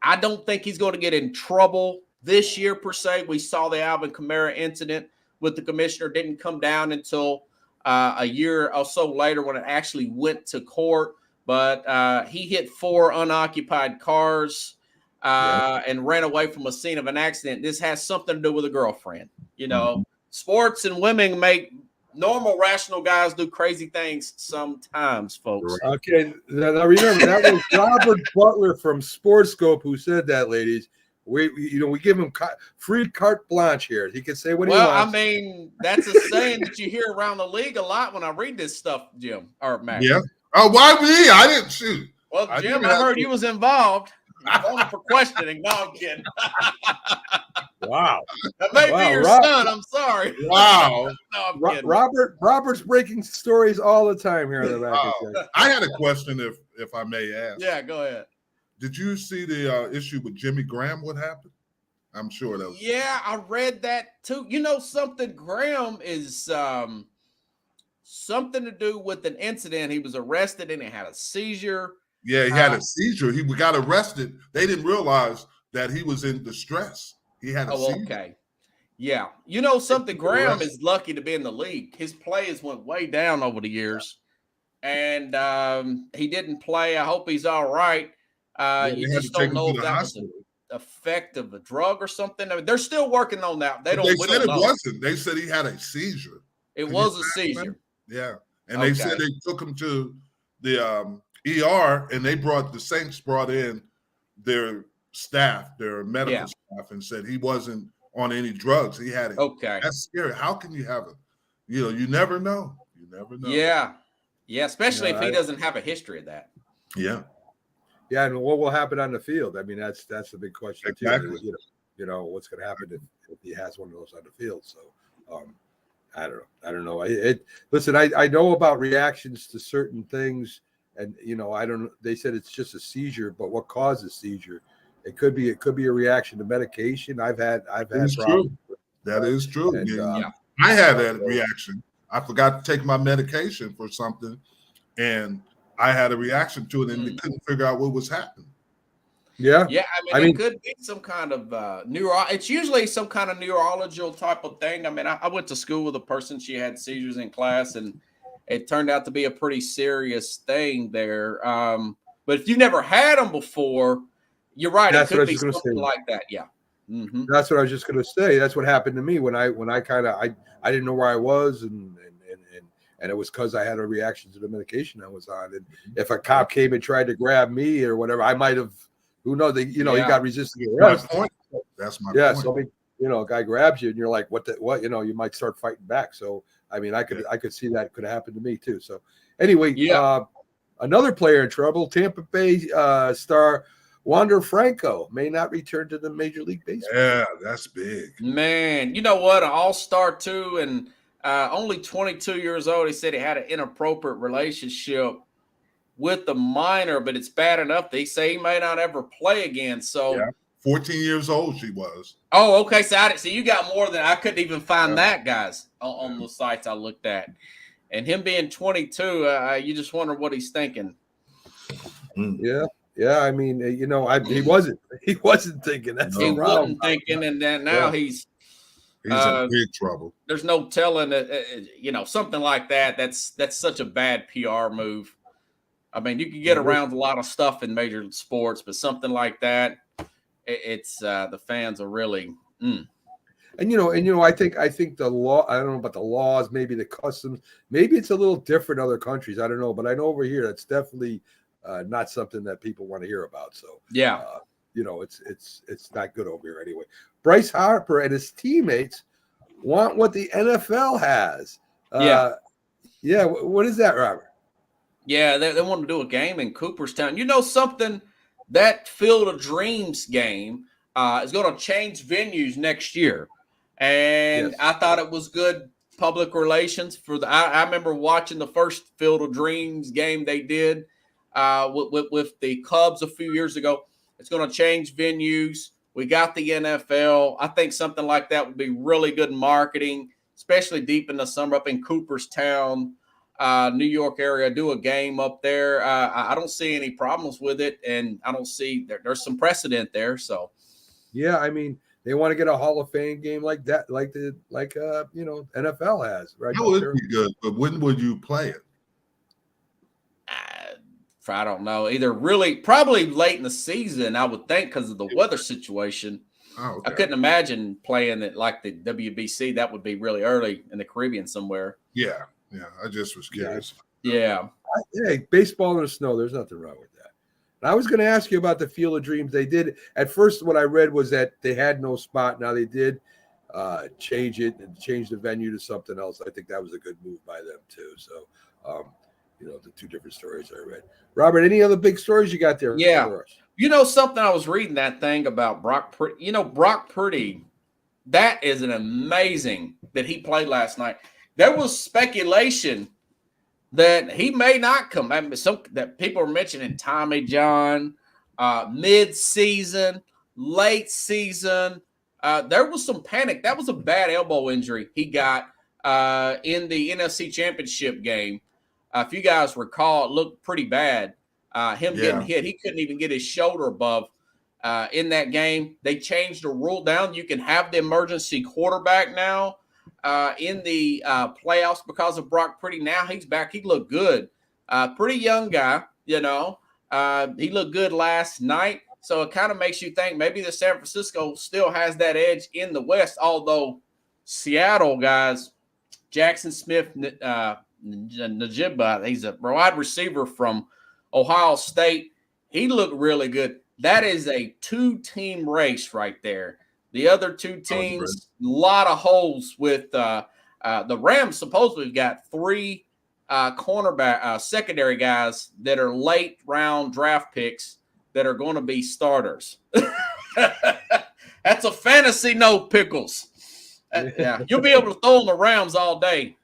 I don't think he's going to get in trouble this year per se. We saw the Alvin Kamara incident with the commissioner. Didn't come down until a year or so later when it actually went to court. But he hit 4 unoccupied cars and ran away from a scene of an accident. This has something to do with a girlfriend. Sports and women make normal, rational guys do crazy things sometimes, folks. Okay, now remember that was Robert Butler from Skope who said that, ladies. We give him free carte blanche here. He can say what he wants. Well, I mean, that's a saying that you hear around the league a lot when I read this stuff, Jim or Matt. Yeah. Oh, why me? I didn't shoot. Well, Jim, I heard you was involved. Only for questioning. No, I'm kidding. Wow. That may be your son. I'm sorry. Wow. No, I'm kidding. Robert's breaking stories all the time here on the back. I had a question, if I may ask. Yeah, go ahead. Did you see the issue with Jimmy Graham? What happened? I'm sure that was. Yeah, I read that too. Something? Graham is something to do with an incident. He was arrested and he had a seizure. Yeah, he had a seizure. He got arrested. They didn't realize that he was in distress. He had a seizure. Okay. Yeah. Something? Graham is lucky to be in the league. His plays went way down over the years. And he didn't play. I hope he's all right. You just don't know if that was an effect of a drug or something. I mean, they're still working on that. They said it wasn't. They said he had a seizure. It was a seizure. Yeah. And they said they took him to the ER, and the Saints brought in their staff, their medical staff, and said he wasn't on any drugs. He had it. Okay. That's scary. How can you have it? You never know. You never know. Yeah. Yeah, especially if he doesn't have a history of that. Yeah. Yeah, and what will happen on the field? I mean, that's the big question too. Exactly. What's going to happen if he has one of those on the field? So, I don't know. Listen, I know about reactions to certain things, and I don't. They said it's just a seizure, but what causes seizure? It could be a reaction to medication. I've had problems. True. That is true. And, I had that reaction. I forgot to take my medication for something, and I had a reaction to it, and they couldn't figure out what was happening. Yeah. I mean, it could be some kind of it's usually some kind of neurological type of thing. I mean, I went to school with a person, she had seizures in class, and it turned out to be a pretty serious thing there. But if you never had them before, you're right. It could be something like that. Yeah. Mm-hmm. That's what I was just going to say. That's what happened to me when I kind of I didn't know where I was, and it was because I had a reaction to the medication I was on. And if a cop came and tried to grab me or whatever, I might have. Who knows? He got resisting arrest. That's my point. Yeah. So a guy grabs you, and you're like, what? You might start fighting back. So I mean, I could see that could happen to me too. So anyway, another player in trouble. Tampa Bay star Wander Franco may not return to the Major League Baseball. Yeah, that's big. Man, you know what? An all-star too, and only 22 years old. He said he had an inappropriate relationship with the minor, but it's bad enough they say he may not ever play again. So 14 years old she was. Oh, okay. So you got more than I couldn't even find that, guys, on the sites I looked at. And him being 22, you just wonder what he's thinking. Yeah. I mean, he wasn't thinking. That's he wasn't thinking, and then now he's in big trouble. There's no telling something like that. That's such a bad PR move. I mean, you can get around a lot of stuff in major sports, but something like that, it's the fans are really. And I think the law. I don't know about the laws, maybe the customs, maybe it's a little different in other countries. I don't know, but I know over here that's definitely not something that people want to hear about. So it's not good over here anyway. Bryce Harper and his teammates want what the NFL has. What is that, Robert? Yeah, they want to do a game in Cooperstown. You know something? That Field of Dreams game is going to change venues next year. And I thought it was good public relations for I remember watching the first Field of Dreams game they did with the Cubs a few years ago. It's going to change venues. We got the NFL. I think something like that would be really good marketing, especially deep in the summer up in Cooperstown. New York area, do a game up there. I don't see any problems with it, and I don't see there's some precedent there. So, I mean, they want to get a Hall of Fame game like that, like NFL has, right? That would be good, but when would you play it? I don't know. Probably late in the season, I would think, because of the weather situation. Oh, okay. I couldn't imagine playing it like the WBC. That would be really early in the Caribbean somewhere. Yeah. I just was curious. Yeah. Hey, baseball in the snow, there's nothing wrong with that. And I was going to ask you about the Field of Dreams. They did, at first what I read was that they had no spot. Now they did change it and change the venue to something else. I think that was a good move by them too. So, the two different stories I read. Robert, any other big stories you got there? Yeah. Something I was reading that thing about Brock Purdy. Brock Purdy, that is an amazing that he played last night. There was speculation that he may not come. I mean, that people are mentioning Tommy John, mid-season, late season. There was some panic. That was a bad elbow injury he got in the NFC Championship game. If you guys recall, it looked pretty bad. Getting hit. He couldn't even get his shoulder above in that game. They changed the rule down. You can have the emergency quarterback now in the playoffs because of Brock Purdy. Now he's back. He looked good. Pretty young guy, He looked good last night. So it kind of makes you think maybe the San Francisco still has that edge in the West, although Seattle, guys, Jackson Smith, Najibba, he's a wide receiver from Ohio State. He looked really good. That is a two-team race right there. The other two teams, a lot of holes with the Rams. Supposedly, we've got three cornerback secondary guys that are late round draft picks that are going to be starters. That's a fantasy note, Pickles. Yeah, you'll be able to throw on the Rams all day.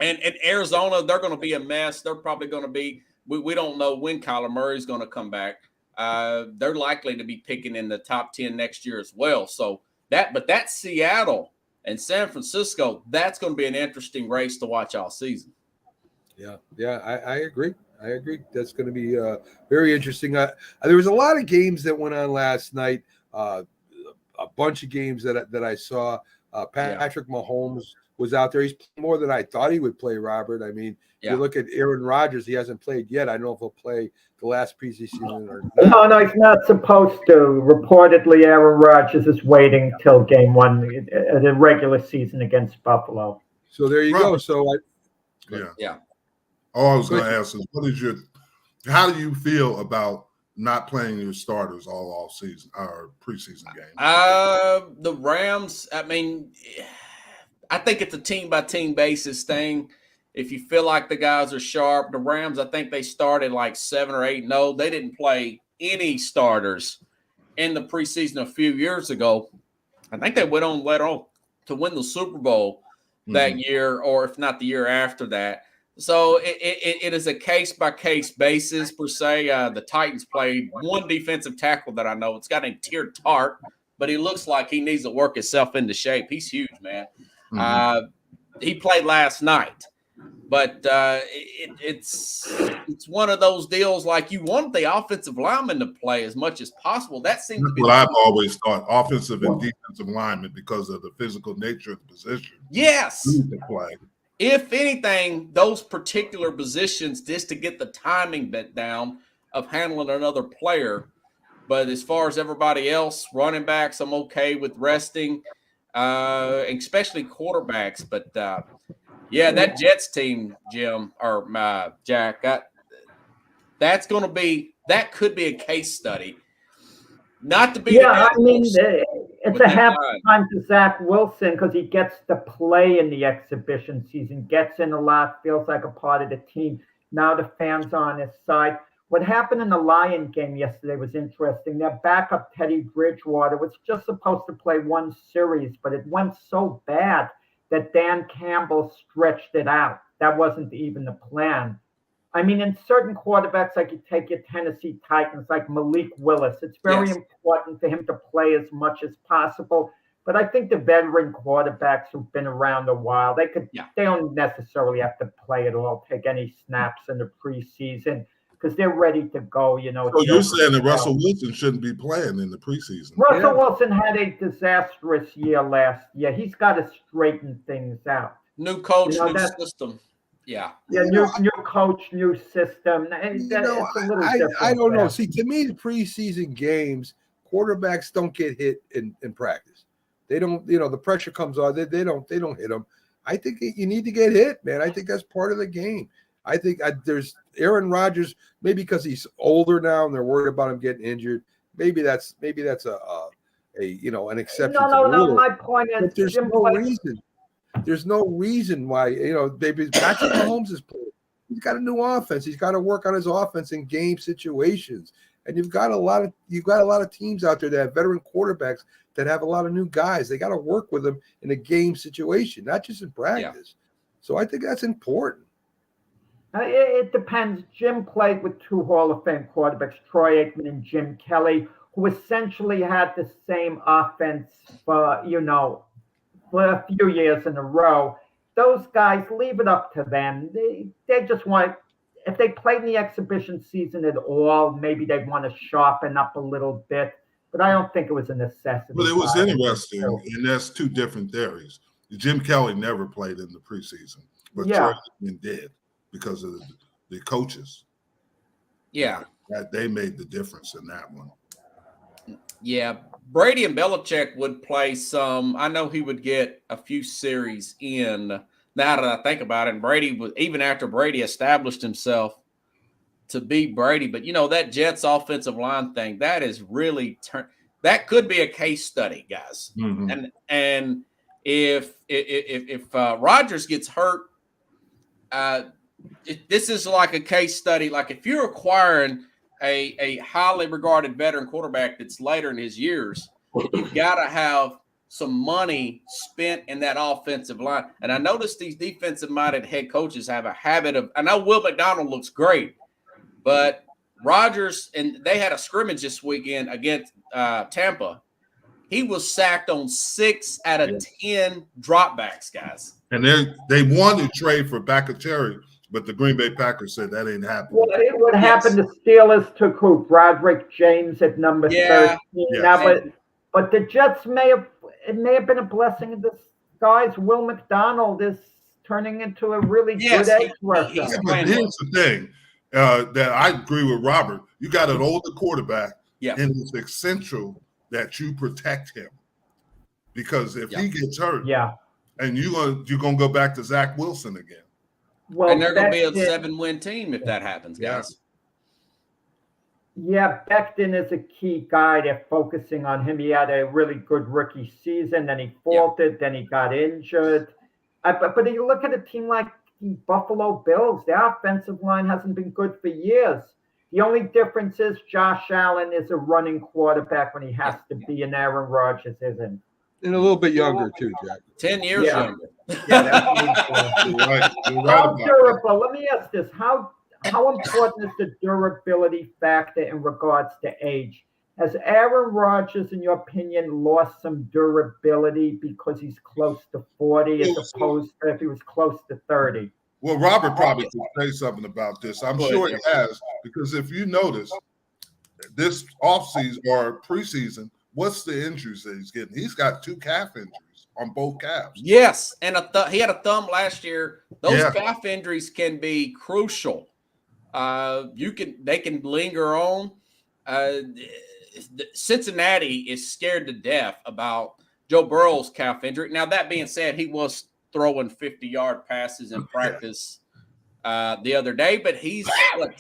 And Arizona, they're going to be a mess. They're probably going to be. We don't know when Kyler Murray's going to come back. They're likely to be picking in the top 10 next year as well. So that's Seattle and San Francisco. That's going to be an interesting race to watch all season. Yeah, I agree. That's going to be very interesting. There was a lot of games that went on last night. A bunch of games that I saw. Patrick Mahomes was out there. He's playing more than I thought he would play, Robert. I mean, you look at Aaron Rodgers, he hasn't played yet. I don't know if he'll play the last preseason or not. No, he's not supposed to. Reportedly, Aaron Rodgers is waiting till game 1 of the regular season against Buffalo. So there you go. So All I was going to ask is, how do you feel about not playing your starters all season or preseason games? The Rams, I mean, I think it's a team-by-team basis thing. If you feel like the guys are sharp, the Rams, I think they started like 7 or 8-0. They didn't play any starters in the preseason a few years ago. I think they went on to win the Super Bowl that year, or if not the year after that. So it is a case-by-case basis, per se. The Titans played one defensive tackle that I know. It's got named Tier Tart, but he looks like he needs to work himself into shape. He's huge, man. He played last night. But it's one of those deals like you want the offensive lineman to play as much as possible. That seems to be what I've always thought, offensive and defensive linemen, because of the physical nature of the position. Yes. Need to play. If anything, those particular positions, just to get the timing bit down of handling another player. But as far as everybody else, running backs, I'm okay with resting, especially quarterbacks. But that Jets team, Jim or Jack, that could be a case study. Not to be. Yeah, I mean, it's a happy time to Zach Wilson because he gets to play in the exhibition season, gets in a lot, feels like a part of the team. Now the fans are on his side. What happened in the Lion game yesterday was interesting. Their backup, Teddy Bridgewater, was just supposed to play one series, but it went so bad that Dan Campbell stretched it out. That wasn't even the plan. I mean, in certain quarterbacks, like you take your Tennessee Titans, like Malik Willis, it's very important for him to play as much as possible. But I think the veteran quarterbacks who've been around a while, they don't necessarily have to play at all, take any snaps in the preseason because they're ready to go. So you're saying that Russell Wilson shouldn't be playing in the preseason? Russell Wilson had a disastrous year last year. He's got to straighten things out. New coach, new system. New coach, new system. It's a little different. I don't know. See, to me, the preseason games, quarterbacks don't get hit in practice. They don't. The pressure comes on. They don't hit them. I think you need to get hit, man. I think that's part of the game. I think there's Aaron Rodgers, maybe because he's older now and they're worried about him getting injured. Maybe that's an exception. No. My point is, but there's no reason. There's no reason why, Patrick Mahomes is playing. He's got a new offense. He's got to work on his offense in game situations. And you've got a lot of teams out there that have veteran quarterbacks that have a lot of new guys. They got to work with them in a game situation, not just in practice. So I think that's important. It depends. Jim played with two Hall of Fame quarterbacks, Troy Aikman and Jim Kelly, who essentially had the same offense for a few years in a row. Those guys, leave it up to them. They just want, if they played in the exhibition season at all, maybe they'd want to sharpen up a little bit. But I don't think it was a necessity. But it was interesting, and that's two different theories. Jim Kelly never played in the preseason, but Troy Aikman did because of the coaches. Yeah. They made the difference in that one. Yeah. Brady and Belichick would play some. I know he would get a few series in. Now that I think about it, and Brady was, even after Brady established himself to be Brady, but that Jets offensive line thing, that is really that could be a case study, guys. Mm-hmm. And if Rodgers gets hurt, this is like a case study. Like if you're acquiring a highly regarded veteran quarterback that's later in his years, you've got to have some money spent in that offensive line. And I noticed these defensive-minded head coaches have a habit of – I know Will McDonald looks great, but Rodgers – and they had a scrimmage this weekend against Tampa. He was sacked on 6 out of 10 dropbacks, guys. And they wanted to trade for Bacacheri, but the Green Bay Packers said that ain't happening. Well, what happened? The Steelers took who? Broderick James at number 13. Yeah. Now, but the Jets may have been a blessing in disguise. Will McDonald is turning into a really good edge rusher. But here's the thing that I agree with Robert. You got an older quarterback, and it's essential that you protect him, because if he gets hurt, and you're gonna go back to Zach Wilson again. Well, and they're going to be a 7-win team if that happens, guys. Yeah, Becton is a key guy. They're focusing on him. He had a really good rookie season. Then he faltered. Then he got injured. But you look at a team like the Buffalo Bills, their offensive line hasn't been good for years. The only difference is Josh Allen is a running quarterback when he has to be, and Aaron Rodgers isn't. And a little bit younger, too, Jack. 10 years younger. How durable? Let me ask this: How important is the durability factor in regards to age? Has Aaron Rodgers, in your opinion, lost some durability because he's close to 40 as opposed to if he was close to 30? Well, Robert probably could say something about this. I'm sure he has, because if you notice, this offseason or preseason, what's the injuries that he's getting? He's got 2 calf injuries on both calves. Yes, and he had a thumb last year. Those calf injuries can be crucial. They can linger on. Cincinnati is scared to death about Joe Burrow's calf injury. Now, that being said, he was throwing 50-yard passes in practice the other day, but he's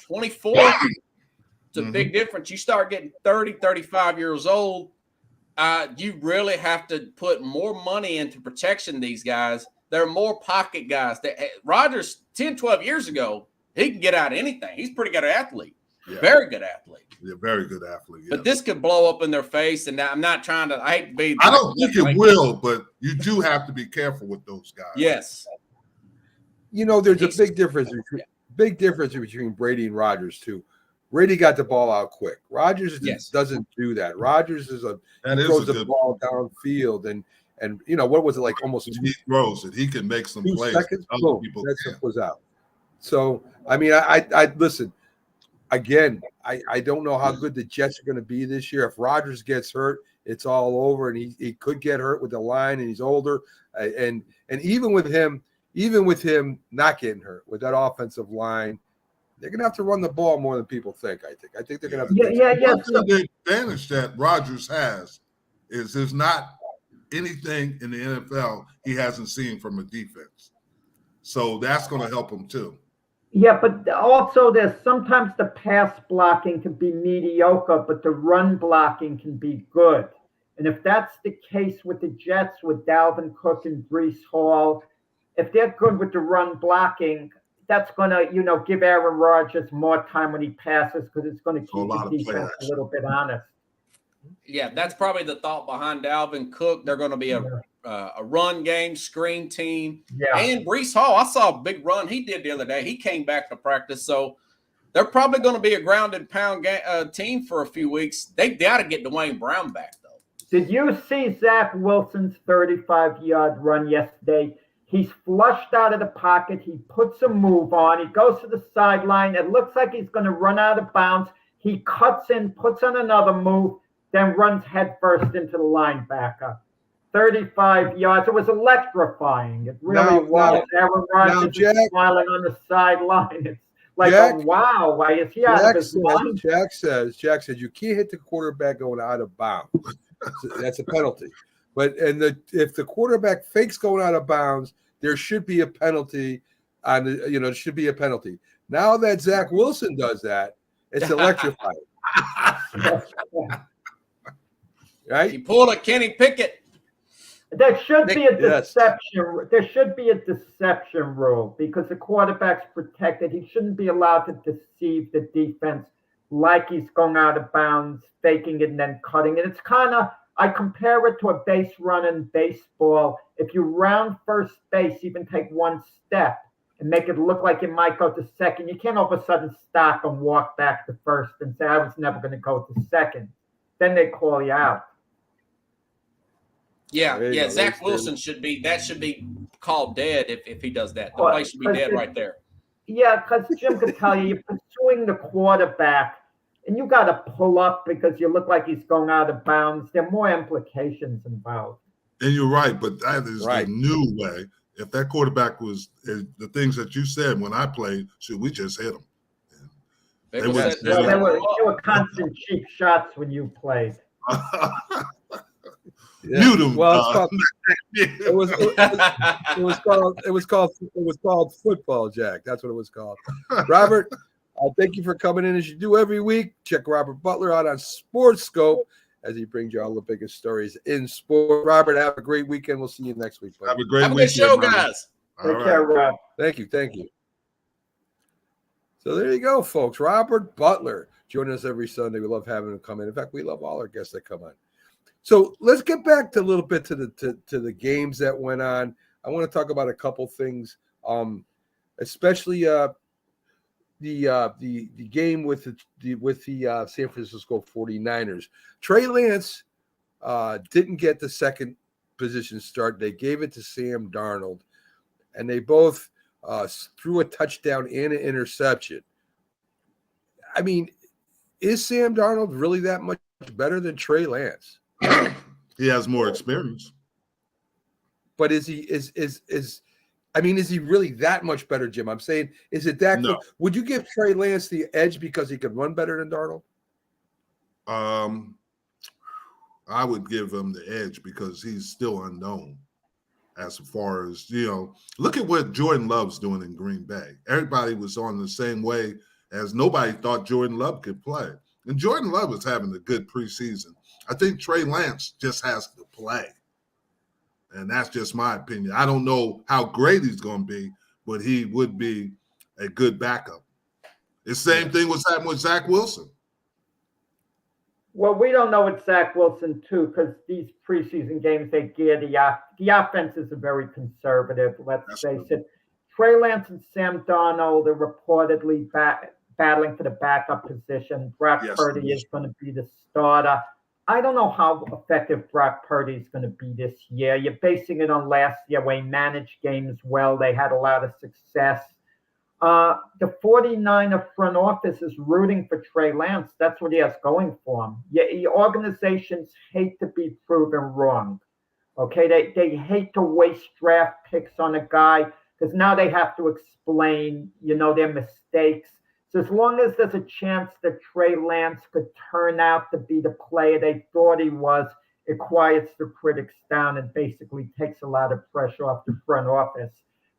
24. It's a big difference. You start getting 30, 35 years old, you really have to put more money into protection these guys. They're more pocket guys. Rodgers, 10, 12 years ago, he can get out of anything. He's a pretty good athlete. Yeah. Very good athlete. Yeah, very good athlete. Yeah. But this could blow up in their face, and I'm not trying to – I hate to be – I don't think it will, but you do have to be careful with those guys. Yes. You know, there's a big difference between Brady and Rodgers, too. Brady got the ball out quick. Rodgers doesn't do that. Rodgers throws the ball downfield, and you know, what was it, like almost he throws it. He can make some 2 plays. seconds. Boom, that was out. So, I mean, I listen. Again, I don't know how good the Jets are going to be this year. If Rodgers gets hurt, it's all over, and he could get hurt with the line, and he's older. And even with him not getting hurt with that offensive line, they're going to have to run the ball more than people think. I think they're going to have to. The advantage that Rodgers has is there's not anything in the NFL he hasn't seen from a defense, so that's going to help him too. Yeah, but also there's sometimes the pass blocking can be mediocre, but the run blocking can be good. And if that's the case with the Jets, with Dalvin Cook and Breece Hall, if they're good with the run blocking, that's going to, give Aaron Rodgers more time when he passes, because it's going to keep the defense a little bit honest. Yeah, that's probably the thought behind Dalvin Cook. They're going to be a run game, screen team. Yeah. And Breece Hall, I saw a big run he did the other day. He came back to practice. So they're probably going to be a grounded pound team for a few weeks. They got to get Dwayne Brown back, though. Did you see Zach Wilson's 35-yard run yesterday? He's flushed out of the pocket. He puts a move on. He goes to the sideline. It looks like he's going to run out of bounds. He cuts in, puts on another move, then runs headfirst into the linebacker. 35 yards. It was electrifying. It really was. Aaron Rodgers is smiling on the sideline. It's like, wow, why is he out of his mind? Jack says, you can't hit the quarterback going out of bounds. That's a penalty. But if the quarterback fakes going out of bounds, there should be a penalty. It should be a penalty. Now that Zach Wilson does that, it's electrifying. Right? He pulled a Kenny Pickett. There should be a deception. There should be a deception rule, because the quarterback's protected. He shouldn't be allowed to deceive the defense like he's going out of bounds, faking it, and then cutting it. It's kind of I compare it to a base run in baseball. If you round first base, even take one step and make it look like you might go to second, you can't all of a sudden stop and walk back to first and say, I was never going to go to second. Then they call you out. Yeah. Zach Wilson should be called dead if he does that. The play should be dead right there. Yeah, because Jim could tell you, you're pursuing the quarterback, and you got to pull up because you look like he's going out of bounds. There are more implications involved. And you're right, but that is the new way. If that quarterback was the things that you said when I played, should we just hit him? They were constant cheap shots when you played. Mute him. Well, it was called football, Jack. That's what it was called. Robert, thank you for coming in as you do every week. Check Robert Butler out on Sports Skope as he brings you all the biggest stories in sport. Robert, have a great weekend. We'll see you next week. Buddy. Have a great weekend. Good show, guys. Take care, Rob. Thank you. So there you go, folks. Robert Butler joining us every Sunday. We love having him come in. In fact, we love all our guests that come on. So let's get back to a little bit to the games that went on. I want to talk about a couple things, especially the game with the San Francisco 49ers. Trey Lance didn't get the second position start. They gave it to Sam Darnold, and they both threw a touchdown and an interception. I mean, is Sam Darnold really that much better than Trey Lance? He has more experience. But is he really that much better, Jim? I'm saying, is it that good? Would you give Trey Lance the edge because he could run better than Darnold? I would give him the edge because he's still unknown as far as, look at what Jordan Love's doing in Green Bay. Everybody was on the same way as nobody thought Jordan Love could play. And Jordan Love is having a good preseason. I think Trey Lance just has to play. And that's just my opinion. I don't know how great he's going to be, but he would be a good backup. The same thing was happening with Zach Wilson. Well, we don't know with Zach Wilson, too, because these preseason games, they gear the offenses are very conservative, let's face it. Trey Lance and Sam Darnold are reportedly battling for the backup position. Brock Purdy is going to be the starter. I don't know how effective Brock Purdy is going to be this year. You're basing it on last year where he managed games well. They had a lot of success. The 49er front office is rooting for Trey Lance. That's what he has going for him. Yeah, organizations hate to be proven wrong. Okay, they hate to waste draft picks on a guy because now they have to explain, their mistakes. So as long as there's a chance that Trey Lance could turn out to be the player they thought he was, it quiets the critics down and basically takes a lot of pressure off the front office.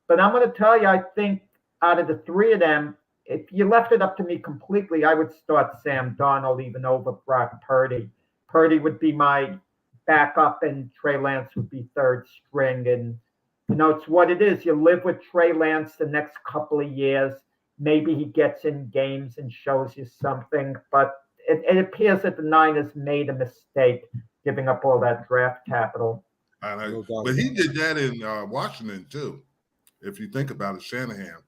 But I'm going to tell you, I think out of the three of them, if you left it up to me completely, I would start Sam Darnold even over Brock Purdy. Purdy would be my backup and Trey Lance would be third string. And, it's what it is. You live with Trey Lance the next couple of years. Maybe he gets in games and shows you something, but it appears that the Niners made a mistake giving up all that draft capital. But he did that in Washington, too, if you think about it, Shanahan.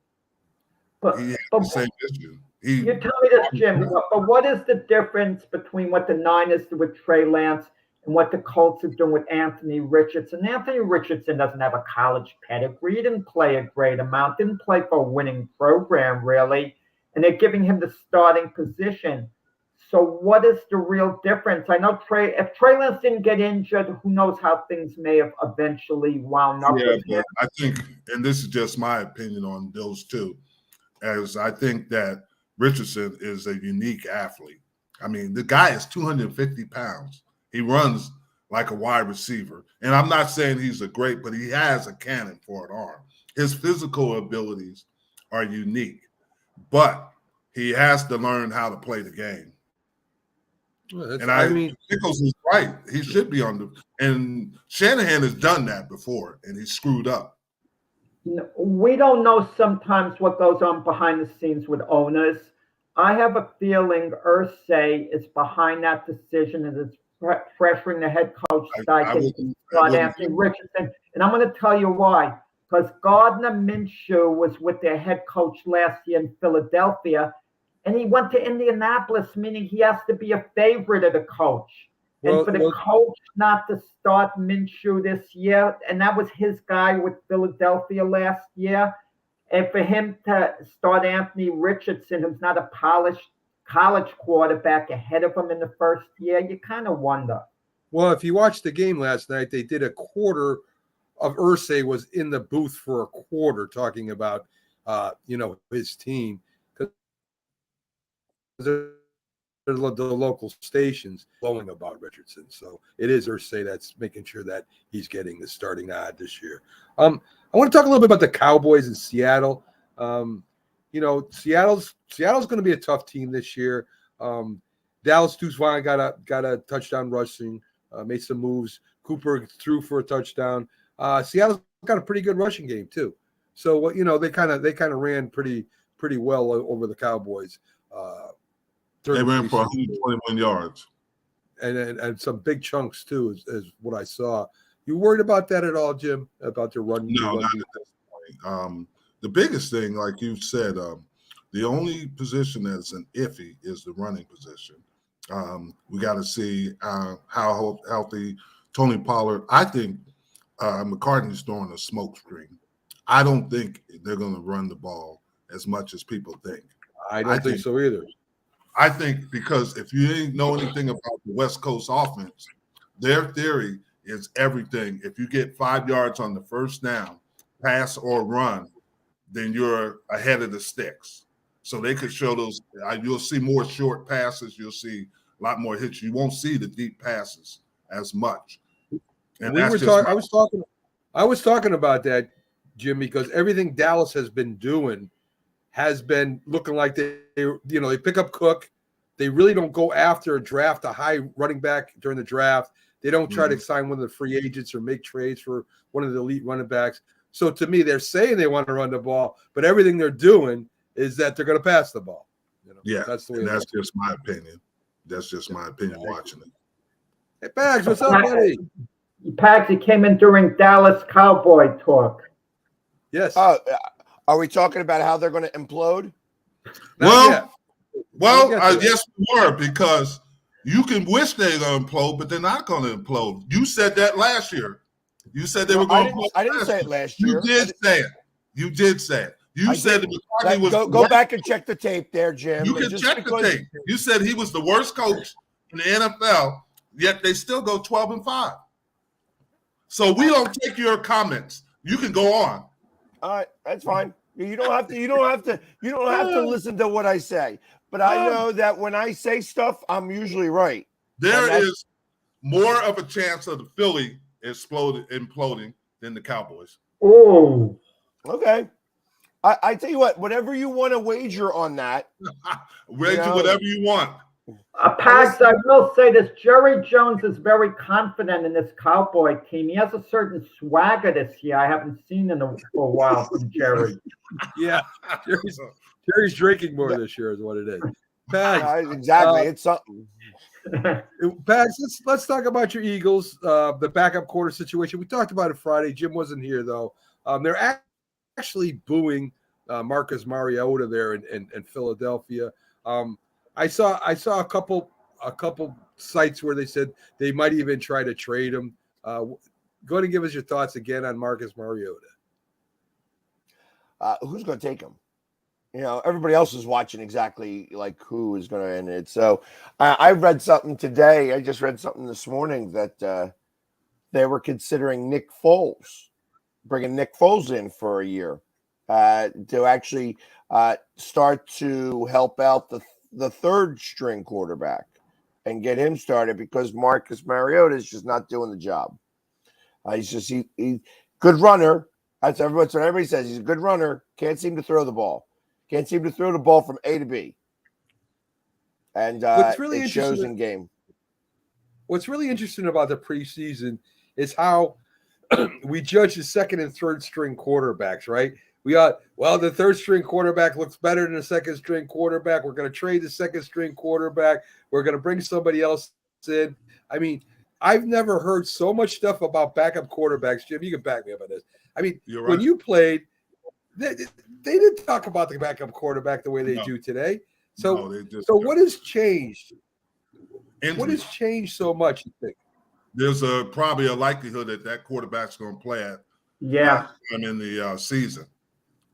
He had the same issue. You tell me this, Jim, but what is the difference between what the Niners do with Trey Lance and what the Colts are doing with Anthony Richardson? Anthony Richardson doesn't have a college pedigree. He didn't play a great amount, didn't play for a winning program, really, and they're giving him the starting position. So what is the real difference? I know if Trey Lance didn't get injured, who knows how things may have eventually wound up with him. I think, and this is just my opinion on those two, as I think that Richardson is a unique athlete. I mean, the guy is 250 pounds. He runs like a wide receiver. And I'm not saying he's but he has a cannon for an arm. His physical abilities are unique, but he has to learn how to play the game. Well, and Nichols is right. He should be and Shanahan has done that before, and he screwed up. We don't know sometimes what goes on behind the scenes with owners. I have a feeling Irsay is behind that decision and is pressuring the head coach, I Anthony Richardson. And I'm going to tell you why. Because Gardner Minshew was with their head coach last year in Philadelphia, and he went to Indianapolis, meaning he has to be a favorite of the coach. And for the coach not to start Minshew this year, and that was his guy with Philadelphia last year, and for him to start Anthony Richardson, who's not a polished college quarterback, ahead of him in the first year, you kind of wonder. Well, if you watched the game last night, they did a quarter of Irsay was in the booth for a quarter talking about, his team. Because the local stations blowing about Richardson. So it is Irsay that's making sure that he's getting the starting nod this year. I want to talk a little bit about the Cowboys in Seattle. Seattle's going to be a tough team this year. Dallas Duzwan got a touchdown rushing, made some moves. Cooper threw for a touchdown. Seattle's got a pretty good rushing game too. So they kind of ran pretty well over the Cowboys. They ran for 121 yards, and some big chunks too, is what I saw. You worried about that at all, Jim? About the run? No, not at this point. The biggest thing, like you said, the only position that's an iffy is the running position. We got to see how healthy Tony Pollard. I think McCartney's throwing a smokescreen. I don't think they're going to run the ball as much as people think. I don't think so either. I think because if you didn't know anything about the West Coast offense, their theory is everything. If you get 5 yards on the first down, pass or run, then you're ahead of the sticks. So they could show those. You'll see more short passes. You'll see a lot more hits. You won't see the deep passes as much. And I was talking about that, Jim, because everything Dallas has been doing has been looking like they pick up Cook. They really don't go after a draft a high running back during the draft. They don't try to sign one of the free agents or make trades for one of the elite running backs. So to me, they're saying they want to run the ball, but everything they're doing is that they're going to pass the ball. That's just my opinion. That's just my opinion watching it. Hey, Pags, what's up, buddy? Pags, he came in during Dallas Cowboy talk. Yes. Are we talking about how they're going to implode? Yes, we were, because you can wish they're going to implode, but they're not going to implode. You said that last year. You said they were going to implode. I didn't say it last year. You did say it. You said that McCartney was go back and check the tape there, Jim. You can check the tape. You said he was the worst coach in the NFL, yet they still go 12-5. So we don't take your comments. You can go on. All right, that's fine. You don't have to listen to what I say. But I know that when I say stuff, I'm usually right. There is more of a chance of the Philly imploding than the Cowboys. Oh, okay. I tell you what, whatever you want to wager on that. Wager whatever you want. Pags, I will say this. Jerry Jones is very confident in this Cowboy team. He has a certain swagger this year I haven't seen for a while from Jerry. Yeah, Jerry's drinking more this year is what it is. Pags, exactly. It's something. Pags, let's talk about your Eagles, the backup quarter situation. We talked about it Friday. Jim wasn't here, though. They're actually booing Marcus Mariota there in Philadelphia. I saw a couple sites where they said they might even try to trade him. Go ahead and give us your thoughts again on Marcus Mariota. Who's going to take him? Everybody else is watching exactly like who is going to end it. So I read something today. I just read something this morning that they were considering bringing Nick Foles in for a year to actually start to help out the third string quarterback and get him started, because Marcus Mariota is just not doing the job. He's good runner. That's what everybody says. He's a good runner. Can't seem to throw the ball. Can't seem to throw the ball from A to B. And it shows in game. What's really interesting about the preseason is how we judge the second and third string quarterbacks, right? The third string quarterback looks better than the second string quarterback. We're going to trade the second string quarterback. We're going to bring somebody else in. I mean, I've never heard so much stuff about backup quarterbacks. Jim, you can back me up on this. I mean, You're right. when you played, they didn't talk about the backup quarterback the way they do today. So, what has changed? Injuries. What has changed so much, you think? There's probably a likelihood that quarterback's going to play at in the season.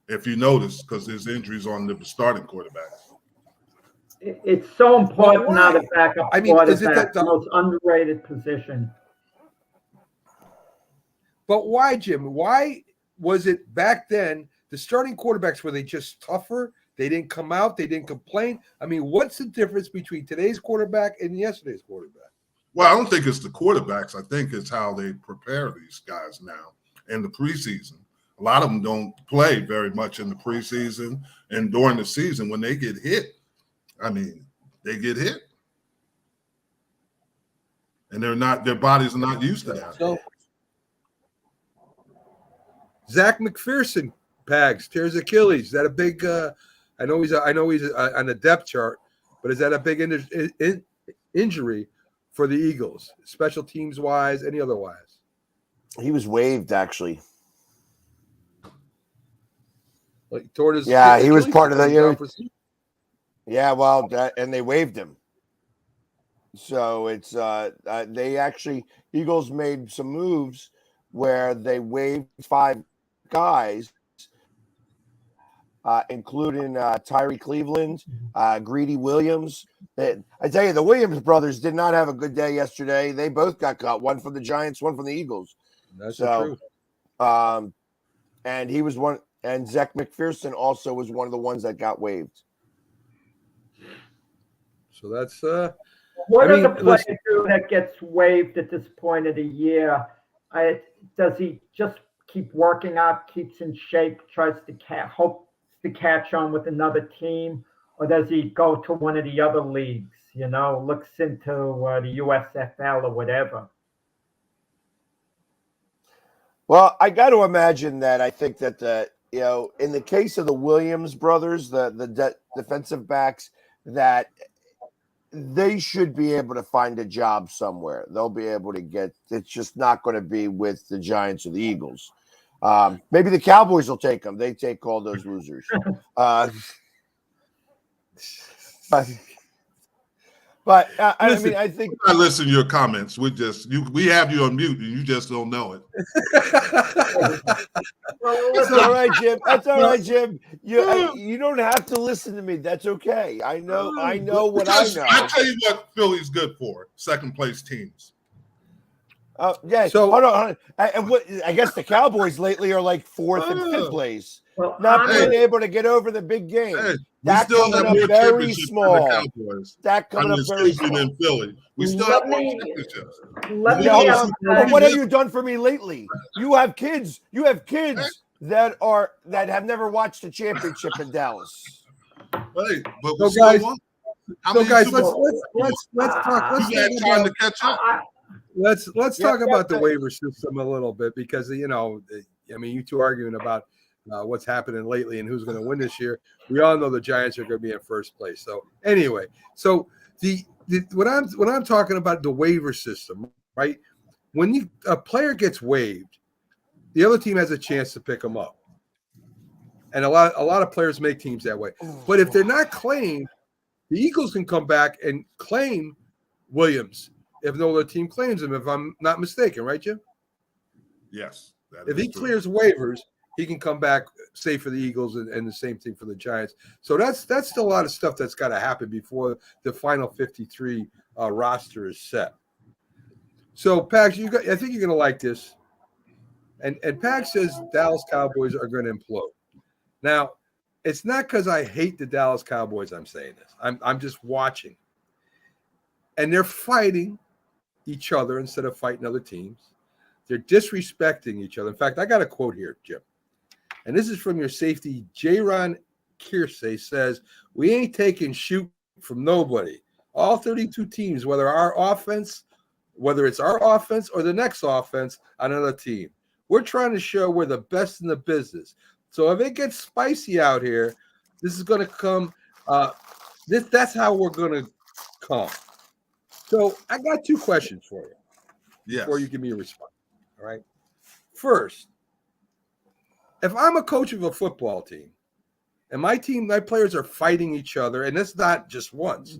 If you notice, because there's injuries on the starting quarterbacks. It's so important now to back up quarterback, the most underrated position. But why, Jim? Why was it back then the starting quarterbacks, were they just tougher? They didn't come out. They didn't complain. I mean, what's the difference between today's quarterback and yesterday's quarterback? Well, I don't think it's the quarterbacks. I think it's how they prepare these guys now in the preseason. A lot of them don't play very much in the preseason and during the season. When they get hit, I mean, they get hit. And their bodies are not used to that. So, Zach McPherson, Pags, tears Achilles. Is that a big I know he's on the depth chart, but is that a big injury for the Eagles, special teams wise, any otherwise? He was waived, actually. Like toward his he was part of the Yeah, well, and they waived him. So it's they actually Eagles made some moves where they waived 5 guys, including Tyree Cleveland, Greedy Williams. I tell you, the Williams brothers did not have a good day yesterday. They both got cut, one from the Giants, one from the Eagles. That's the truth. And he was one, and Zach McPherson also was one of the ones that got waived. So that's what does a player do that gets waived at this point of the year? Does he just keep working out, keeps in shape, tries to hope to catch on with another team, or does he go to one of the other leagues? Looks into the USFL or whatever. Well, I got to imagine that. I think that in the case of the Williams brothers, the defensive backs, that they should be able to find a job somewhere. They'll be able to get. It's just not going to be with the Giants or the Eagles. Maybe the Cowboys will take them. They take all those losers. But I mean, I think I listen to your comments. We have you on mute, and you just don't know it. That's all right, Jim. That's all right, Jim. You don't have to listen to me. That's okay. I know what I know. I tell you what, Philly's good for second place teams. Yeah. So hold on. I guess the Cowboys lately are like 4th and 5th place. Well, not being able to get over the big game. Hey, that still coming have up very small. That coming up very small. In Philly. We still have more championships. What have you done for me lately? You have kids. That have never watched a championship in Dallas. Hey, but let's talk. Let's talk about the waiver system a little bit, because you two arguing about what's happening lately and who's going to win this year. We all know the Giants are going to be in first place. So anyway, when I'm talking about the waiver system, right? When a player gets waived, the other team has a chance to pick them up, and a lot of players make teams that way. But if they're not claimed, the Eagles can come back and claim Williams if no other team claims him. If I'm not mistaken, right, Jim? Yes. If he clears waivers, he can come back, say, for the Eagles, and the same thing for the Giants. So that's still a lot of stuff that's got to happen before the final 53 roster is set. So, Pax, I think you're going to like this. And Pax says Dallas Cowboys are going to implode. Now, it's not because I hate the Dallas Cowboys I'm saying this. I'm just watching. And they're fighting each other instead of fighting other teams. They're disrespecting each other. In fact, I got a quote here, Jim. And this is from your safety, J-Ron Kearsey, says, "We ain't taking shoot from nobody. All 32 teams, whether it's our offense or the next offense on another team. We're trying to show we're the best in the business. So if it gets spicy out here, this is going to come. That's how we're going to come." So I got two questions for you. Yes. Before you give me a response. All right. First, if I'm a coach of a football team and my players are fighting each other, and it's not just once,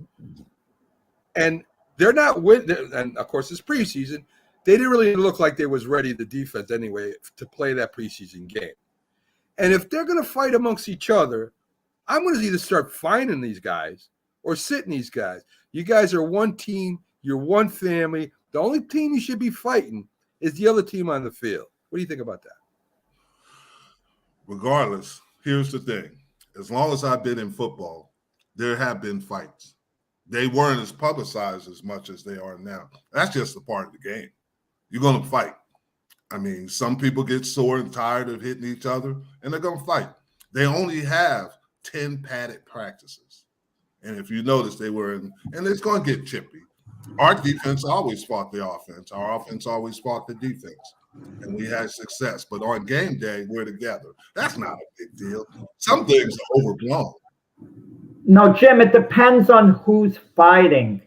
and they're not winning, and of course it's preseason, they didn't really look like they was ready, the defense anyway, to play that preseason game. And if they're going to fight amongst each other, I'm going to either start fining these guys or sitting these guys. You guys are one team. You're one family. The only team you should be fighting is the other team on the field. What do you think about that? Regardless, here's the thing. As long as I've been in football, there have been fights. They weren't as publicized as much as they are now. That's just a part of the game. You're going to fight. I mean, some people get sore and tired of hitting each other, and they're going to fight. They only have 10 padded practices. And if you notice, they were in, and it's going to get chippy. Our defense always fought the offense. Our offense always fought the defense. And we had success. But on game day, we're together. That's not a big deal. Some things are overblown. No, Jim, it depends on who's fighting.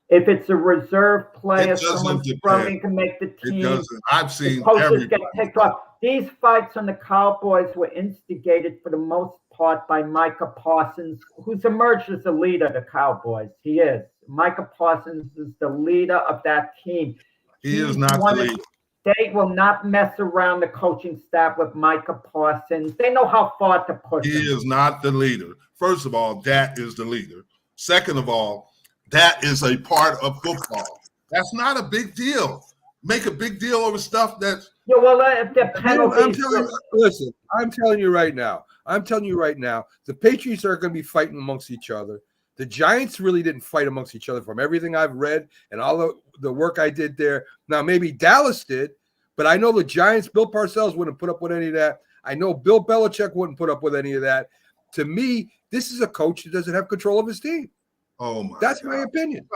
If it's a reserve player, someone struggling to make the team, it doesn't. I've seen coaches get picked off. These fights on the Cowboys were instigated for the most part by Micah Parsons, who's emerged as a leader of the Cowboys. He is. Micah Parsons is the leader of that team. He is not the leader. They will not mess around the coaching staff with Micah Parsons. They know how far to push him. He is not the leader. First of all, that is the leader. Second of all, that is a part of football. That's not a big deal. Make a big deal over stuff that's. Yeah, well, if the penalties. Listen, I'm telling you right now. The Patriots are going to be fighting amongst each other. The Giants really didn't fight amongst each other from everything I've read and all the work I did there. Now, maybe Dallas did, but I know the Giants, Bill Parcells wouldn't put up with any of that. I know Bill Belichick wouldn't put up with any of that. To me, this is a coach that doesn't have control of his team. Oh, my That's God. my opinion.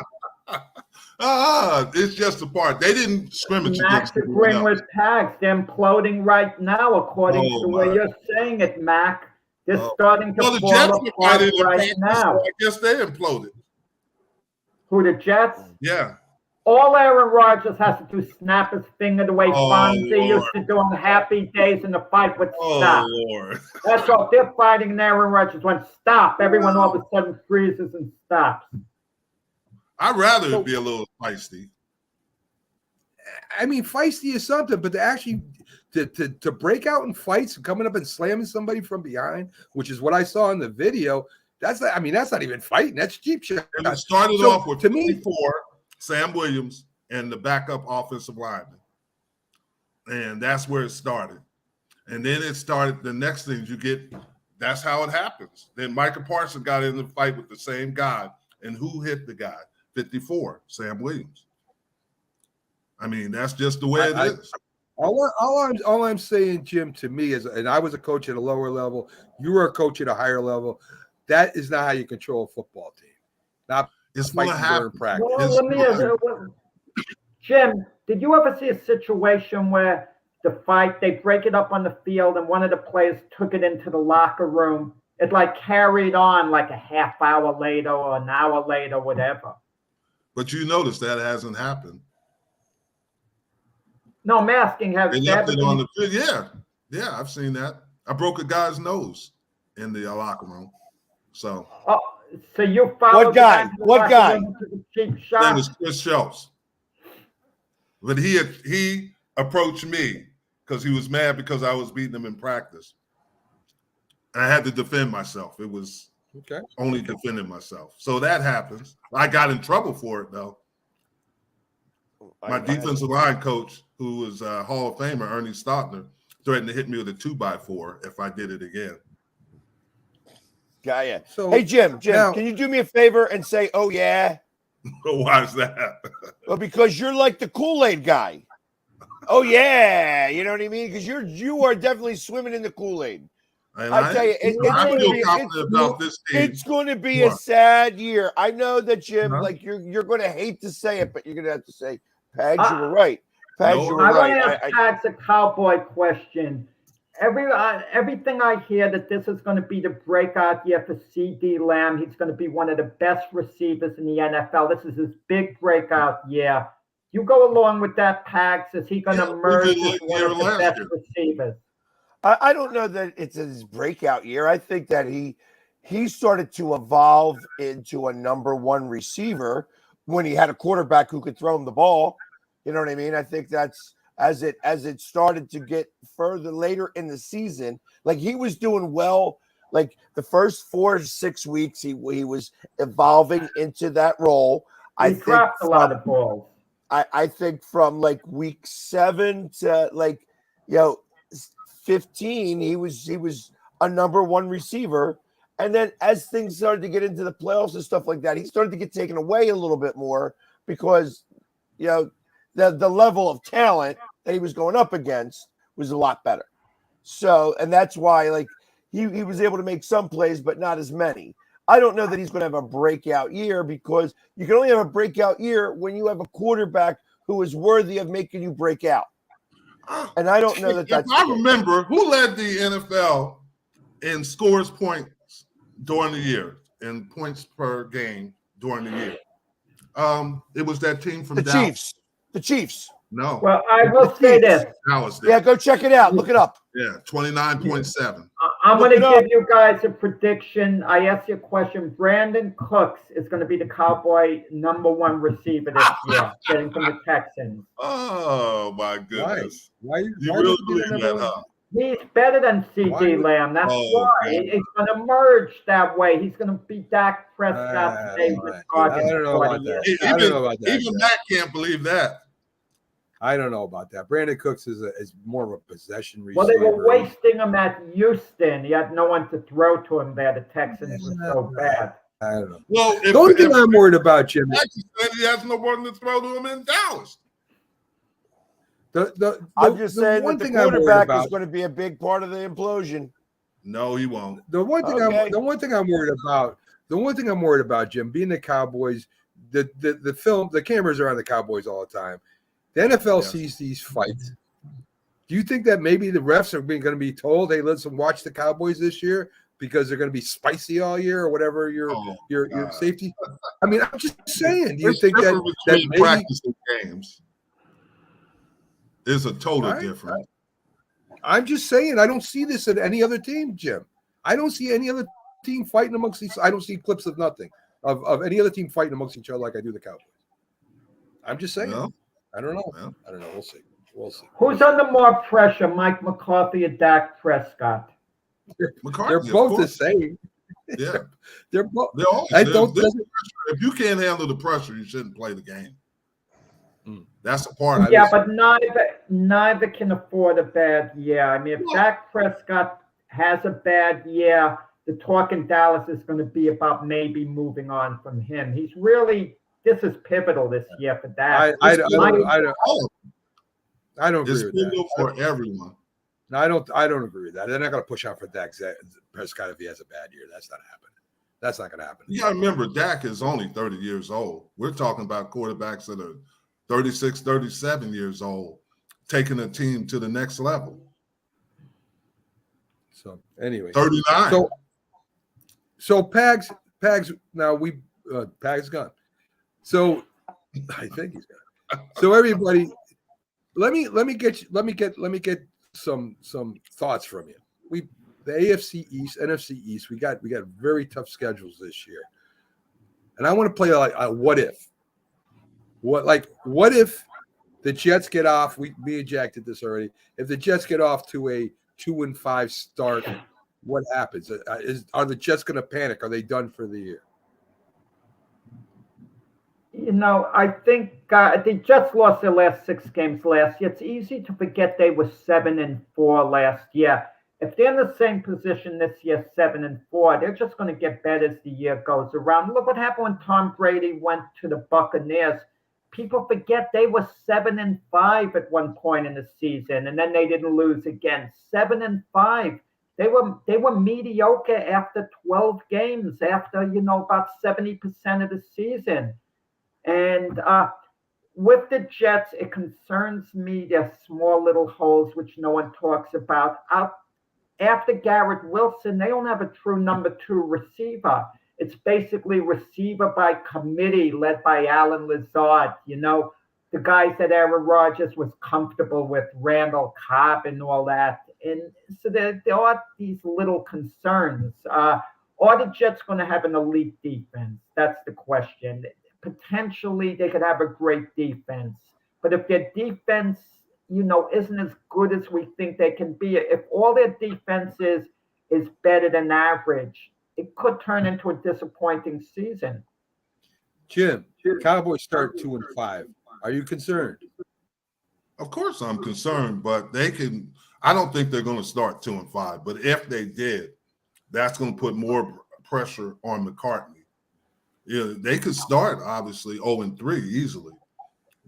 It's just a part. They didn't scrimmage Max agreeing with Tags. They're imploding right now, according to the way you're saying it, Mac. They're starting to fall apart right now. I guess they imploded. Who, the Jets? Yeah. All Aaron Rodgers has to do is snap his finger the way Fonzie used to do on Happy Days, and the fight would stop. Lord. That's all. They're fighting, and Aaron Rodgers went, stop. Everyone all of a sudden freezes and stops. I'd rather it be a little feisty. I mean, feisty is something, but to actually to break out in fights and coming up and slamming somebody from behind, which is what I saw in the video, that's not even fighting. That's cheap shot. And it started off with 54, Sam Williams, and the backup offensive lineman. And that's where it started. And then it started, the next things you get, that's how it happens. Then Micah Parsons got in the fight with the same guy. And who hit the guy? 54, Sam Williams. I mean, that's just the way it is. All I'm saying, Jim, to me is, and I was a coach at a lower level, you were a coach at a higher level. That is not how you control a football team. Not it's going to happen. Practice. Well, Jim, did you ever see a situation where the fight, they break it up on the field and one of the players took it into the locker room? It like carried on like a half hour later or an hour later, whatever. But you notice that hasn't happened. No, I'm asking, have they left it on the field? Yeah, I've seen that. I broke a guy's nose in the locker room. So so you followed what guy? What guy? His name was Chris Schultz. But he approached me because he was mad because I was beating him in practice. And I had to defend myself. It was only defending myself. So that happens. I got in trouble for it, though. My defensive line coach, who was a Hall of Famer, Ernie Stotner, threatened to hit me with a 2x4 if I did it again. Got ya. So, hey, Jim, can you do me a favor and say, oh, yeah? Why is that? Well, because you're like the Kool-Aid guy. Oh, yeah. You know what I mean? Because you are definitely swimming in the Kool-Aid. I tell you, it's going to be a sad year. I know that, Jim, like you're going to hate to say it, but you're going to have to say, Pags, you were right. Pags, you were right. I want to ask Pags a Cowboy question. Everything I hear that this is going to be the breakout year for CD Lamb. He's going to be one of the best receivers in the NFL. This is his big breakout year. You go along with that, Pags. Is he going to emerge as one of the best receivers? I don't know that it's his breakout year. I think that he started to evolve into a number one receiver when he had a quarterback who could throw him the ball. You know what I mean? I think that's as it started to get further later in the season. Like, he was doing well. Like, the first 4 to 6 weeks, he was evolving into that role. He dropped a lot of balls. I think from like week 7 to 15, he was a number one receiver. And then as things started to get into the playoffs and stuff like that, he started to get taken away a little bit more because, the level of talent that he was going up against was a lot better. So, and that's why like he was able to make some plays, but not as many. I don't know that he's going to have a breakout year because you can only have a breakout year when you have a quarterback who is worthy of making you break out. And I don't know that that's. If I remember, who led the NFL in scores points during the year and points per game during the year? It was that team from Dallas. Chiefs. The Chiefs. No. Well, I will say this. Dallas did. Yeah, go check it out. Look it up. Yeah, 29.7. I'm going to give you guys a prediction. I asked you a question. Brandon Cooks is going to be the Cowboy number one receiver this year, getting from the Texans. Oh, my goodness. Why you really believe that, huh? He's better than CD Lamb. That's why. He's going to merge that way. He's going to be Dak Prescott's favorite target. I don't know about that. Even Dak can't believe that. I don't know about that. Brandon Cooks is more of a possession receiver. Well, they were wasting him at Houston. He had no one to throw to him there. The Texans were so bad. I don't know. Well, the only thing I'm worried about, Jim, he has no one to throw to him in Dallas. I'm just saying that the quarterback is going to be a big part of the implosion. No, he won't. The one thing I'm worried about, Jim, being the Cowboys, the cameras are on the Cowboys all the time. The NFL sees these fights. Do you think that maybe the refs are going to be told, "Hey, listen, watch the Cowboys this year because they're going to be spicy all year," or whatever your safety? I mean, I'm just saying. Do you think that maybe practicing games is a total difference? I'm just saying. I don't see this at any other team, Jim. I don't see any other team fighting amongst these. I don't see clips of nothing of any other team fighting amongst each other like I do the Cowboys. I'm just saying. No. I don't know. Yeah. I don't know. We'll see. Who's under more pressure, Mike McCarthy or Dak Prescott? They're both the same. Yeah, they're both. If you can't handle the pressure, you shouldn't play the game. That's a part of it. Yeah, but neither can afford a bad year. I mean, if Dak Prescott has a bad year, the talk in Dallas is going to be about maybe moving on from him. This is pivotal this year for Dak. I don't agree it's with that. For everyone. No, I don't agree with that. They're not going to push out for Dak Prescott if he has a bad year. That's not happening. That's not going to happen. You got to remember, Dak is only 30 years old. We're talking about quarterbacks that are 36, 37 years old, taking a team to the next level. So anyway, 39. So Pags. Now Pags gone. So I think he's gone. So everybody, let me get some thoughts from you. The AFC East, NFC East, we got very tough schedules this year, and I want to play a what if. What if the Jets get off? Me and Jack did this already. If the Jets get off to a 2-5 start, what happens? Are the Jets going to panic? Are they done for the year? I think they just lost their last 6 games last year. It's easy to forget they were 7-4 last year. If they're in the same position this year, 7-4, they're just going to get better as the year goes around. Look what happened when Tom Brady went to the Buccaneers. People forget they were 7-5 at one point in the season, and then they didn't lose again. 7-5. They were mediocre after 12 games, after about 70% of the season. And with the Jets, it concerns me. There's small little holes which no one talks about. after Garrett Wilson, they don't have a true number 2 receiver. It's basically receiver by committee led by Alan Lazard. You know, the guys that Aaron Rodgers was comfortable with, Randall Cobb and all that. And so there are these little concerns. Are the Jets going to have an elite defense? That's the question. Potentially, they could have a great defense. But if their defense, you know, isn't as good as we think they can be, if all their defense is better than average, it could turn into a disappointing season. Jim, Cowboys start 2-5. Are you concerned? Of course I'm concerned, but they can – I don't think they're going to start 2-5. But if they did, that's going to put more pressure on McCartney. Yeah, they could start, obviously, 0-3 easily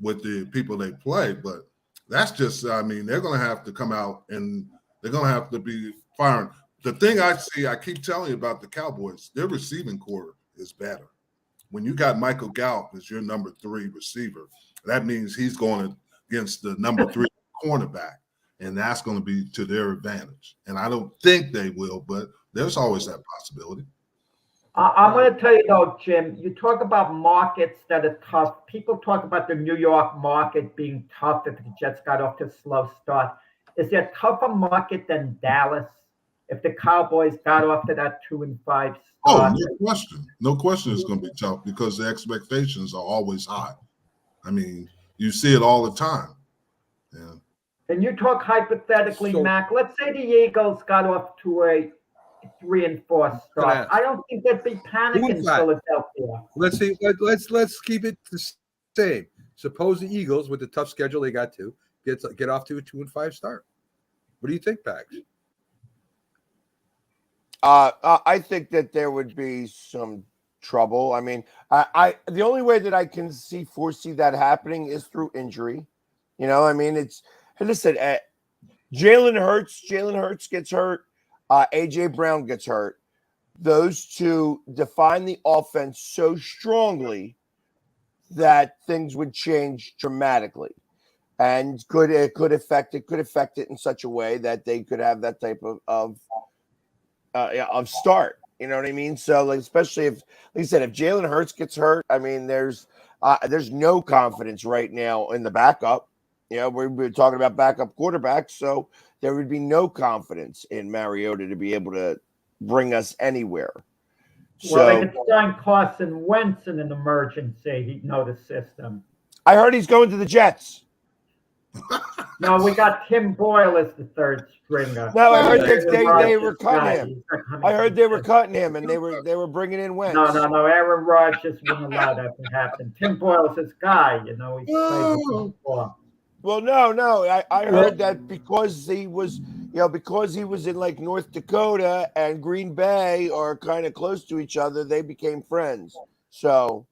with the people they play. But that's just – I mean, they're going to have to come out and they're going to have to be firing. The thing I see, I keep telling you about the Cowboys, their receiving core is better. When you got Michael Gallup as your number 3 receiver, that means he's going against the number 3 cornerback, and that's going to be to their advantage. And I don't think they will, but there's always that possibility. I'm going to tell you, though, Jim, you talk about markets that are tough. People talk about the New York market being tough if the Jets got off to a slow start. Is there a tougher market than Dallas if the Cowboys got off to that 2-5 start? Oh, no question. No question it's going to be tough because the expectations are always high. I mean, you see it all the time. Yeah. And you talk hypothetically, Mac. Let's say the Eagles got off to a 3-4 start. I don't think there'd be panic in Philadelphia. Let's see. Let's keep it the same. Suppose the Eagles, with the tough schedule they got to, get off to a 2-5 start. What do you think, Pax? I think that there would be some trouble. I mean, the only way that I can foresee that happening is through injury. You know, I mean, listen, Jalen Hurts gets hurt. AJ Brown gets hurt. Those two define the offense so strongly that things would change dramatically, and it could affect it in such a way that they could have that type of start. You know what I mean? So, like, especially if, like I said, if Jalen Hurts gets hurt, I mean, there's no confidence right now in the backup. You know, we're talking about backup quarterbacks, so there would be no confidence in Mariota to be able to bring us anywhere. Well, they could sign Carson Wentz in an emergency. He'd know the system. I heard he's going to the Jets. No, we got Tim Boyle as the third stringer. No, I heard they were cutting him. I heard they were cutting him, and they were bringing in Wentz. No. Aaron Rodgers wouldn't allow that to happen. Tim Boyle's his guy. You know, he's played with him before. Well, no. I heard that because he was in like North Dakota and Green Bay are kind of close to each other, they became friends. So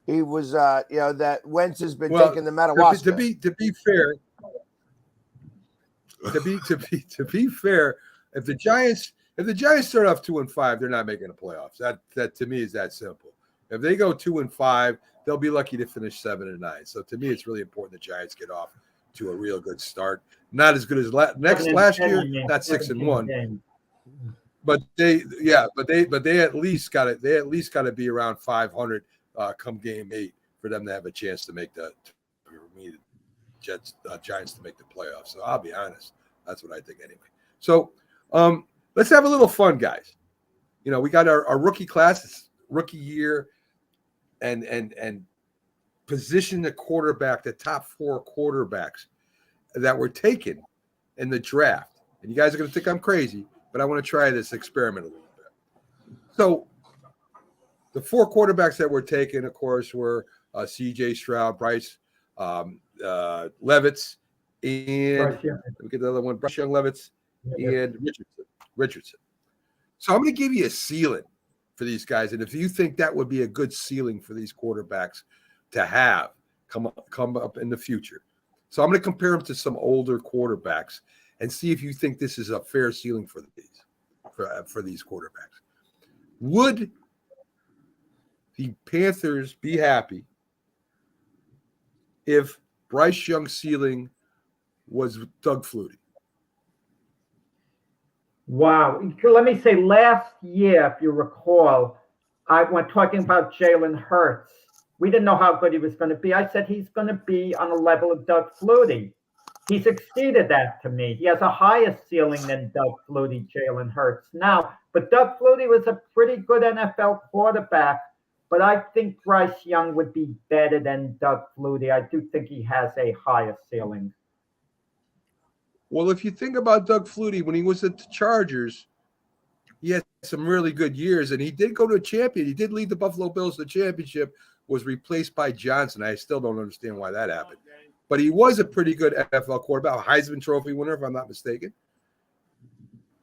he was, that Wentz has been taking the Madawaska. To be fair, if the Giants start off 2-5, they're not making the playoffs. That to me is that simple. If they go 2-5, they'll be lucky to finish 7-9. So to me, it's really important the Giants get off to a real good start. Not as good as last year. Not 6-1. But they at least got it. They at least got to be around 500 come game 8 for them to have a chance to make Giants to make the playoffs. So I'll be honest, that's what I think anyway. So let's have a little fun, guys. You know, we got our rookie class, rookie year, and position the quarterback, the top 4 quarterbacks that were taken in the draft. And you guys are going to think I'm crazy, but I want to try this experiment a little bit. So the 4 quarterbacks that were taken, of course, were C.J. Stroud, Bryce Levitz, and we get the other one, Bryce Young Levitz, and Richardson. So I'm going to give you a ceiling for these guys, and if you think that would be a good ceiling for these quarterbacks to have come up in the future. So I'm going to compare them to some older quarterbacks and see if you think this is a fair ceiling for these quarterbacks. Would the Panthers be happy if Bryce Young's ceiling was Doug Flutie? Wow. Let me say, last year, if you recall, when talking about Jalen Hurts, we didn't know how good he was going to be. I said he's going to be on the level of Doug Flutie. He's exceeded that to me. He has a higher ceiling than Doug Flutie, Jalen Hurts now. But Doug Flutie was a pretty good NFL quarterback. But I think Bryce Young would be better than Doug Flutie. I do think he has a higher ceiling. Well, if you think about Doug Flutie, when he was at the Chargers, he had some really good years, and he did go to a champion. He did lead the Buffalo Bills to the championship, was replaced by Johnson. I still don't understand why that happened. But he was a pretty good NFL quarterback, a Heisman Trophy winner, if I'm not mistaken.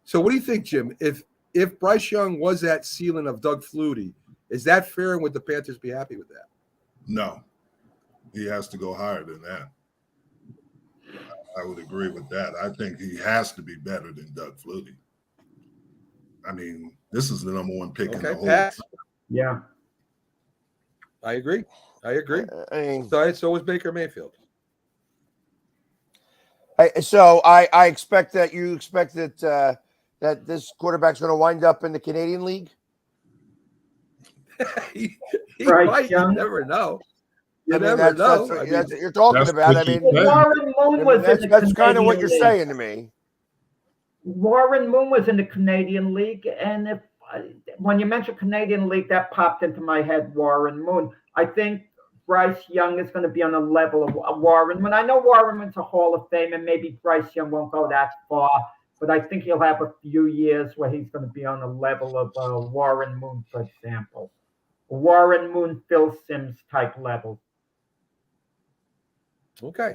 So what do you think, Jim? If Bryce Young was that ceiling of Doug Flutie, is that fair, and would the Panthers be happy with that? No. He has to go higher than that. I would agree with that. I think he has to be better than Doug Flutie. I mean, this is the number one pick in the whole. Pat? Yeah. I agree. I mean, so was Baker Mayfield. So I expect that you expect that that this quarterback's going to wind up in the Canadian League. he Bryce might. Young? You never know. You I mean, never that's know. what you're talking that's about. what I you mean, said. Warren Moon was in the that's kind of what Canadian you're League. saying to me. Warren Moon was in the Canadian League, and when you mentioned Canadian League, that popped into my head. Warren Moon. I think Bryce Young is going to be on the level of Warren Moon. I know Warren Moon's a Hall of Fame, and maybe Bryce Young won't go that far, but I think he'll have a few years where he's going to be on the level of Warren Moon, for example. Warren Moon, Phil Simms type level. Okay.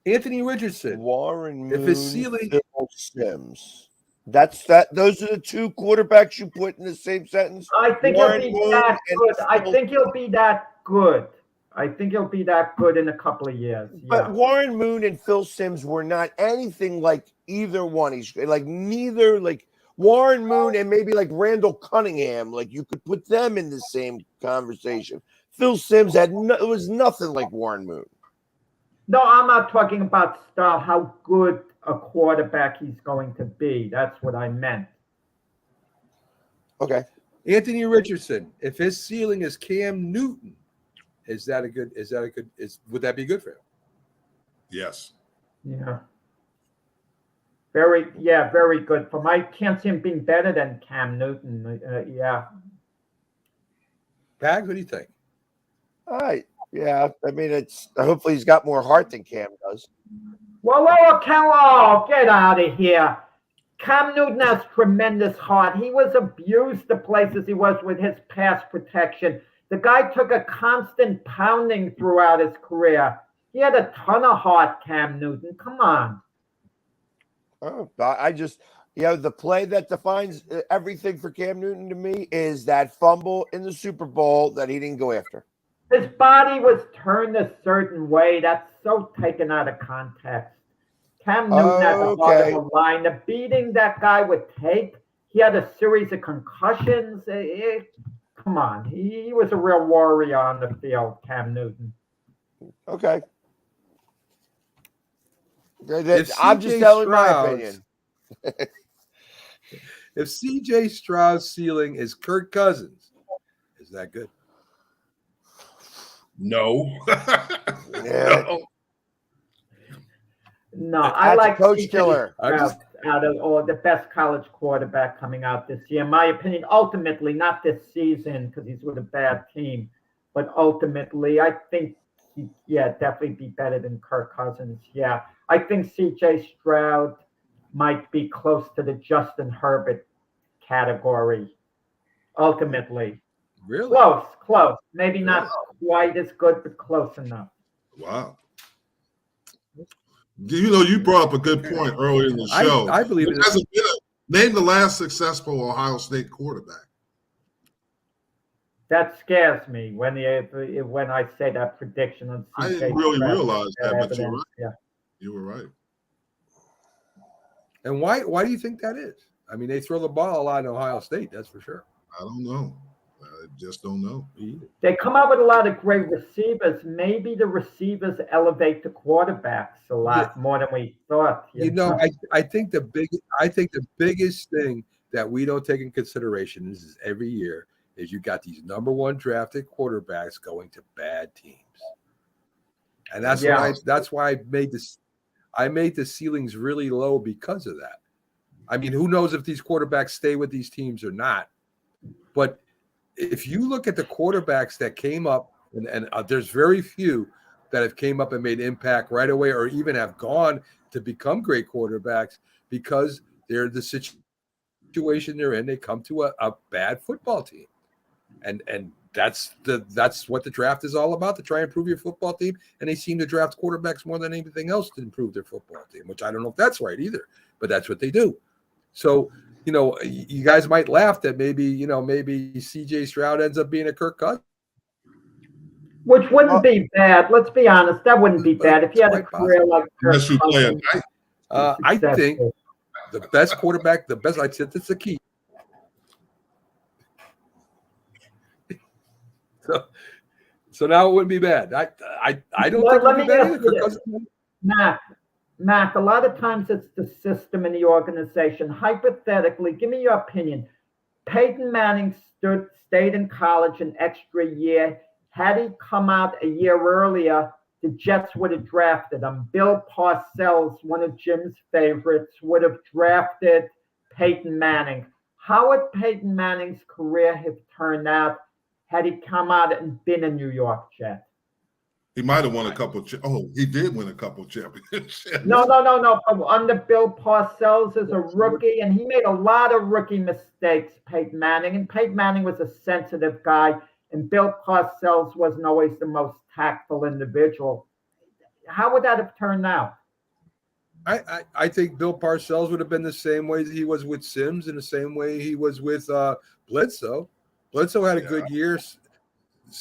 Anthony Richardson. Warren Moon, If his ceiling, Phil Simms. That's that. Those are the two quarterbacks you put in the same sentence. I think Warren he'll be Moon that and good. I Phil- think he'll be that good. I think he'll be that good in a couple of years. But Yeah. Warren Moon and Phil Simms were not anything like either one. He's like neither like Warren Moon and maybe like Randall Cunningham. Like you could put them in the same conversation. Phil Simms it was nothing like Warren Moon. No, I'm not talking about style, how good a quarterback he's going to be. That's what I meant. Okay. Anthony Richardson. If his ceiling is Cam Newton, would that be good for him? Yes. Yeah. Very good. I can't see him being better than Cam Newton. Yeah. Pags, what do you think? All right. Yeah. I mean, hopefully he's got more heart than Cam does. Whoa, get out of here. Cam Newton has tremendous heart. He was abused the places he was with his pass protection. The guy took a constant pounding throughout his career. He had a ton of heart, Cam Newton. Come on. Oh, I just, the play that defines everything for Cam Newton to me is that fumble in the Super Bowl that he didn't go after. His body was turned a certain way. That's so taken out of context. Cam Newton had the heart of a line. The beating that guy would take, he had a series of concussions. Come on. He was a real warrior on the field, Cam Newton. Okay. I'm just telling my opinion. If CJ Stroud's ceiling is Kirk Cousins, is that good? No. No, I like Coach Killer. Out of all the best college quarterback coming out this year. In my opinion, ultimately, not this season because he's with a bad team, but ultimately, I think definitely be better than Kirk Cousins. Yeah, I think CJ Stroud might be close to the Justin Herbert category. Ultimately, really close. Maybe not quite as good, but close enough. Wow. You brought up a good point earlier in the show. I believe it. Name the last successful Ohio State quarterback. That scares me when I say that prediction on CJ. I didn't really Stroud. realize that, but you're right. Yeah. You were right. And why do you think that is? I mean, they throw the ball a lot in Ohio State, that's for sure. I don't know. I just don't know. They come out with a lot of great receivers. Maybe the receivers elevate the quarterbacks a lot more than we thought. I think the biggest thing that we don't take in consideration is every year is you got these number one drafted quarterbacks going to bad teams, and that's why I made the ceilings really low because of that. I mean, who knows if these quarterbacks stay with these teams or not? But if you look at the quarterbacks that came up, and there's very few that have came up and made impact right away, or even have gone to become great quarterbacks because they're the situation they're in. They come to a bad football team, and that's what the draft is all about, to try and improve your football team. And they seem to draft quarterbacks more than anything else to improve their football team, which I don't know if that's right either, but that's what they do. So, you guys might laugh that maybe CJ Stroud ends up being a Kirk Cousins. Which wouldn't be bad. Let's be honest. That wouldn't be bad if you had a career like Kirk Cousins. I think the best quarterback, I said that's the key. So now it wouldn't be bad. I don't think it would be bad either. Kirk Cousins. Mac, a lot of times it's the system in the organization. Hypothetically, give me your opinion. Peyton Manning stayed in college an extra year. Had he come out a year earlier, the Jets would have drafted him. Bill Parcells, one of Jim's favorites, would have drafted Peyton Manning. How would Peyton Manning's career have turned out had he come out and been a New York Jet? He might have won a couple. He did win a couple championships. No. Under Bill Parcells as a rookie, and he made a lot of rookie mistakes, Peyton Manning. And Peyton Manning was a sensitive guy, and Bill Parcells wasn't always the most tactful individual. How would that have turned out? I think Bill Parcells would have been the same way he was with Sims, and the same way he was with Bledsoe. Bledsoe had a good year.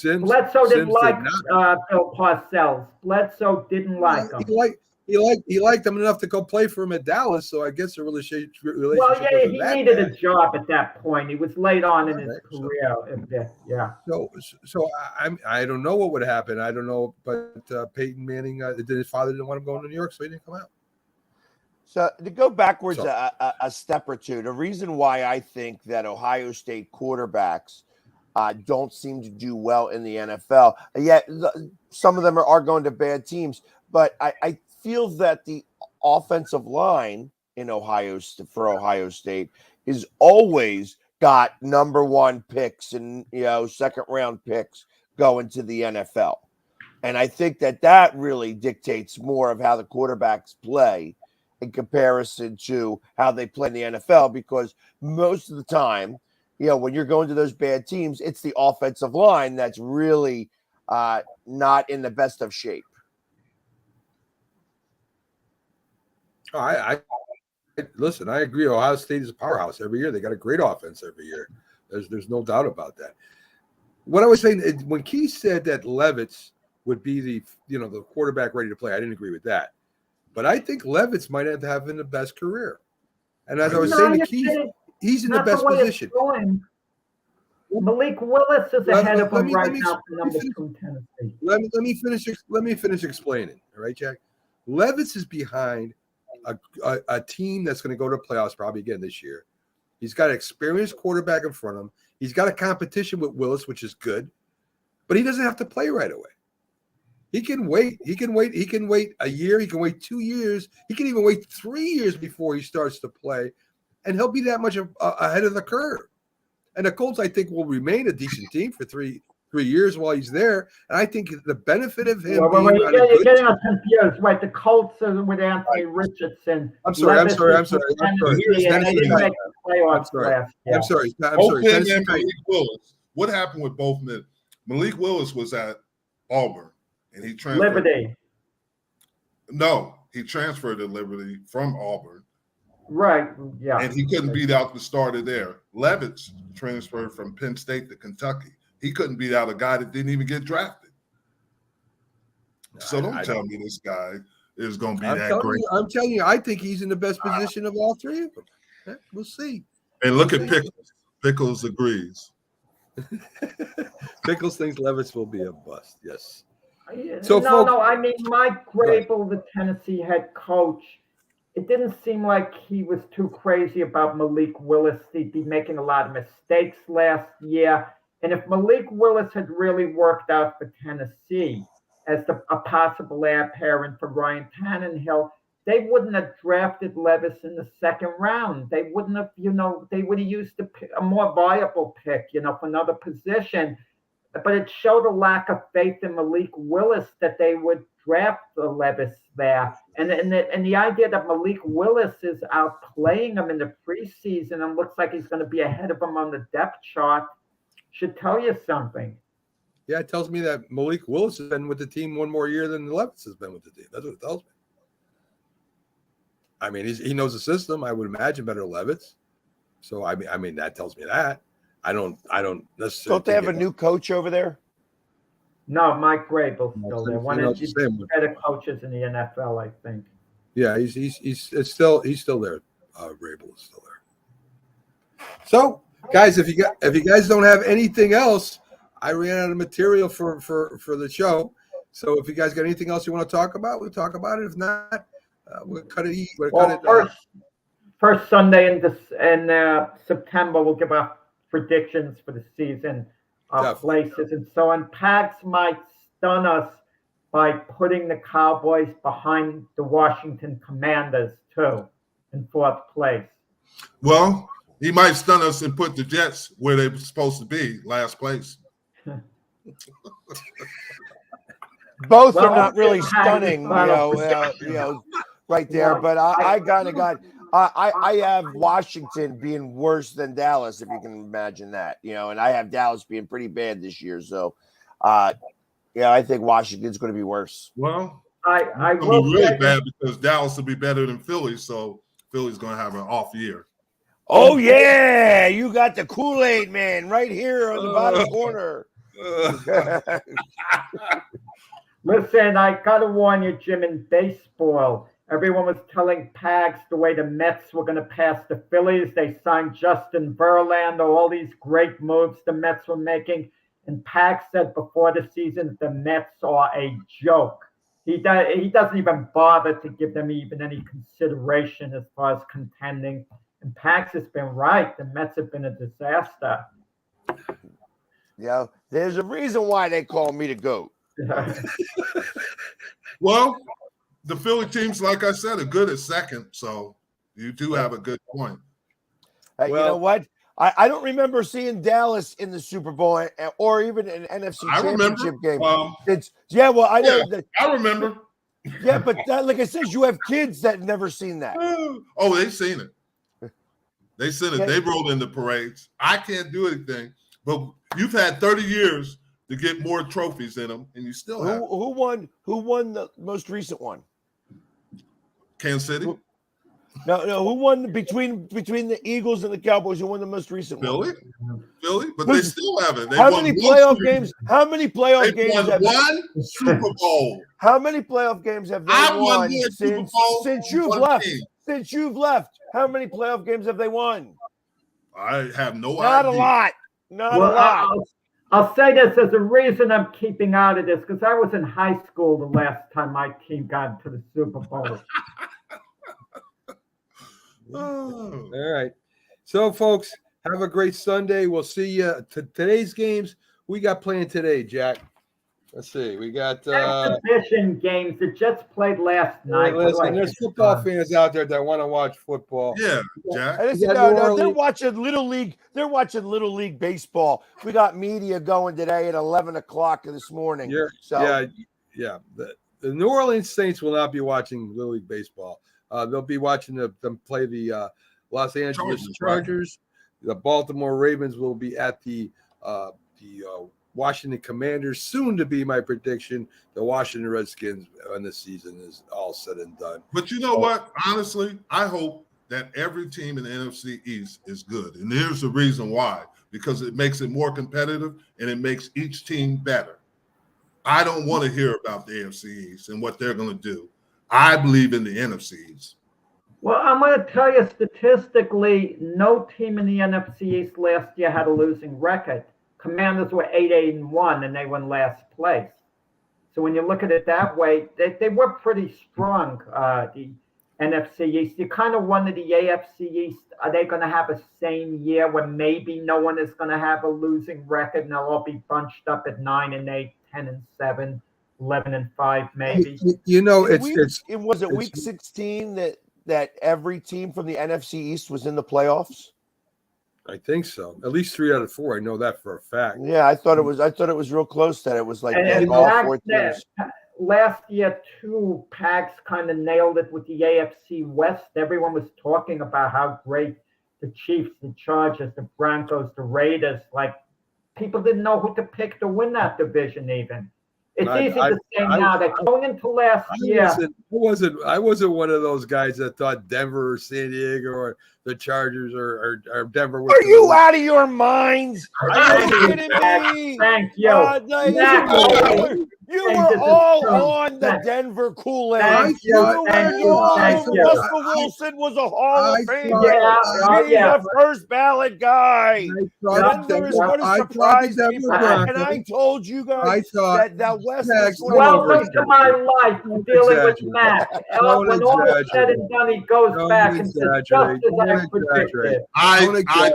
Bledsoe didn't like Bill Parcells. Bledsoe didn't like him. He liked him enough to go play for him at Dallas, so I guess the relationship. Well, he needed a job at that point. He was late on in his career. Yeah. So I don't know what would happen. I don't know, but Peyton Manning, his father didn't want him going to New York, so he didn't come out. So to go backwards a step or two, the reason why I think that Ohio State quarterbacks don't seem to do well in the NFL. Yet some of them are going to bad teams, but I feel that the offensive line in Ohio State is always got number one picks and second round picks going to the NFL, and I think that really dictates more of how the quarterbacks play in comparison to how they play in the NFL, because most of the time, when you're going to those bad teams, it's the offensive line that's really not in the best of shape. Listen, I agree. Ohio State is a powerhouse every year. They got a great offense every year. There's no doubt about that. What I was saying, when Keith said that Levitz would be the quarterback ready to play, I didn't agree with that. But I think Levitz might have the best career. And as I was saying to Keith, he's in the best position. Malik Willis is ahead of him right now for number 2 Tennessee. Let me finish explaining. All right, Jack. Levitz is behind a team that's going to go to playoffs probably again this year. He's got an experienced quarterback in front of him. He's got a competition with Willis, which is good, but he doesn't have to play right away. He can wait. He can wait a year. He can wait 2 years. He can even wait 3 years before he starts to play, and he'll be that much ahead of the curve. And the Colts, I think, will remain a decent team for three years while he's there. And I think the benefit of him. You're getting us confused, right? The Colts are with Anthony Richardson. I'm sorry. I'm sorry. What happened with both men? Malik Willis was at Auburn, and he transferred. Liberty. No, he transferred to Liberty from Auburn. Right. Yeah. And he couldn't beat out the starter there. Levitz transferred from Penn State to Kentucky. He couldn't beat out a guy that didn't even get drafted. So don't tell me this guy is going to be that great. I'm telling you, I think he's in the best position of all three of them. We'll see. And look at Pickles. Pickles agrees. Pickles thinks Levis will be a bust. Yes. So, no. I mean, Mike Grable, the Tennessee head coach, it didn't seem like he was too crazy about Malik Willis. He'd be making a lot of mistakes last year. And if Malik Willis had really worked out for Tennessee as a possible heir apparent for Ryan Tannehill, they wouldn't have drafted Levis in the second round. They wouldn't have, they would have used a more viable pick, for another position. But it showed a lack of faith in Malik Willis that they would draft the Levis there. And the idea that Malik Willis is outplaying him in the preseason and looks like he's going to be ahead of him on the depth chart should tell you something. Yeah, it tells me that Malik Willis has been with the team one more year than Levis has been with the team. That's what it tells me. I mean, he knows the system. I would imagine better than Levis. So I mean that tells me that. I don't necessarily. Don't they have a new coach over there? No, Mike Grable's still there. One of the better coaches in the NFL, I think. Yeah, he's still there. Grable is still there. So, guys, if you guys don't have anything else, I ran out of material for the show. So if you guys got anything else you want to talk about, we'll talk about it. If not, we'll cut it. First Sunday in September, we'll give our predictions for the season of places and so on. Pags might stun us by putting the Cowboys behind the Washington Commanders too in fourth place. Well, he might stun us and put the Jets where they were supposed to be, last place. Both are not really stunning, right there. But I kind of got. I have Washington being worse than Dallas, if you can imagine that, and I have Dallas being pretty bad this year. So, I think Washington's going to be worse. Well, I will be really bad because Dallas will be better than Philly. So Philly's going to have an off year. Oh, yeah. You got the Kool-Aid man right here on the bottom corner. Listen, I got to warn you, Jim, in baseball, everyone was telling Pags the way the Mets were going to pass the Phillies. They signed Justin Verlander, all these great moves the Mets were making. And Pags said before the season the Mets are a joke. He doesn't even bother to give them even any consideration as far as contending. And Pags has been right. The Mets have been a disaster. Yeah, there's a reason why they call me the GOAT. Well, the Philly teams, like I said, are good at second, so you do have a good point. You know what? I don't remember seeing Dallas in the Super Bowl or even an NFC Championship game. I know. I remember. Yeah, but like I said, you have kids that never seen that. Oh, they've seen it. They seen it. They rolled in the parades. I can't do anything, but you've had 30 years to get more trophies than them, and you still have. Who won the most recent one? Kansas City. No. Who won between the Eagles and the Cowboys? Who won the most recent one? Philly, but they still haven't. How many playoff games? How many playoff games have one Super Bowl? How many playoff games have they won since you've left? Since you've left, how many playoff games have they won? I have no idea. Not a lot. Not a lot. I'll say this as a reason I'm keeping out of this, because I was in high school the last time my team got to the Super Bowl. All right. So, folks, have a great Sunday. We'll see you today's games. We got playing today, Jack. Let's see. We got exhibition games. The Jets played last night. Listen, there's football fans out there that want to watch football. Yeah, Jack. They're watching Little League. They're watching Little League baseball. We got media going today at 11 o'clock this morning. Yeah. The New Orleans Saints will not be watching Little League baseball. They'll be watching them play the Los Angeles Chargers. The Baltimore Ravens will be at the Washington Commanders. Soon to be my prediction. The Washington Redskins when the season is all said and done. But you know what? Honestly, I hope that every team in the NFC East is good. And here's the reason why. Because it makes it more competitive and it makes each team better. I don't want to hear about the AFC East and what they're going to do. I believe in the NFC East. Well, I'm going to tell you statistically, no team in the NFC East last year had a losing record. Commanders were 8-1, and they were in last place. So when you look at it that way, they were pretty strong, the NFC East. You kind of wonder the AFC East, are they going to have a same year where maybe no one is going to have a losing record and they'll all be bunched up at 9-8, 10-7, 11-5, maybe? You know, was it week 16 that every team from the NFC East was in the playoffs? I think so. At least 3 out of 4. I know that for a fact. Yeah, I thought it was real close. That it was like and all 4 teams. Last year, too, Pags kind of nailed it with the AFC West. Everyone was talking about how great the Chiefs, the Chargers, the Broncos, the Raiders. Like, people didn't know who to pick to win that division. Even it's easy to say now that going into last year. I wasn't one of those guys that thought Denver or San Diego or the Chargers or Denver. Are you out of your minds? Are you kidding me? Thank you. You were all on the Denver Kool-Aid. Thank you. Russell Wilson was a Hall of Famer. He's a first ballot guy. Denver is going to surprise people. And I told you guys that West is going to welcome to my life dealing with Matt. When all is said and done, he goes back and says, just as I predicted. I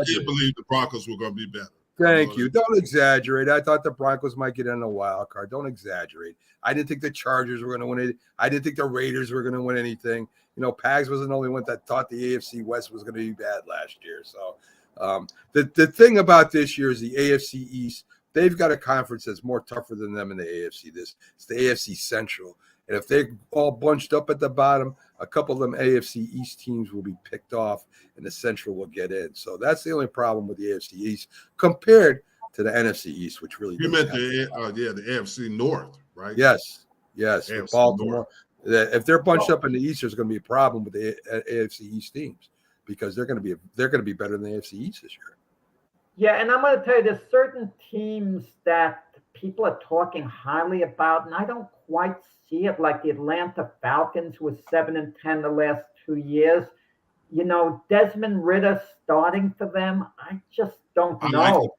did believe the Broncos were going to be better. Thank you. Don't exaggerate. I thought the Broncos might get in a wild card. Don't exaggerate. I didn't think the Chargers were going to win it. I didn't think the Raiders were going to win anything. You know, Pags wasn't the only one that thought the AFC West was going to be bad last year. So the thing about this year is the AFC East. They've got a conference that's more tougher than them in the AFC. It's the AFC Central. And if they're all bunched up at the bottom, a couple of them AFC East teams will be picked off and the Central will get in. So that's the only problem with the AFC East compared to the NFC East, which really you meant the AFC North, right? Yes. Baltimore. If they're bunched up in the East, there's going to be a problem with the AFC East teams because they're going to be better than the AFC East this year. Yeah, and I'm going to tell you, there's certain teams that people are talking highly about, and I don't quite see it, like the Atlanta Falcons, who was 7-10 the last 2 years. You know, Desmond Ridder starting for them, I just don't know.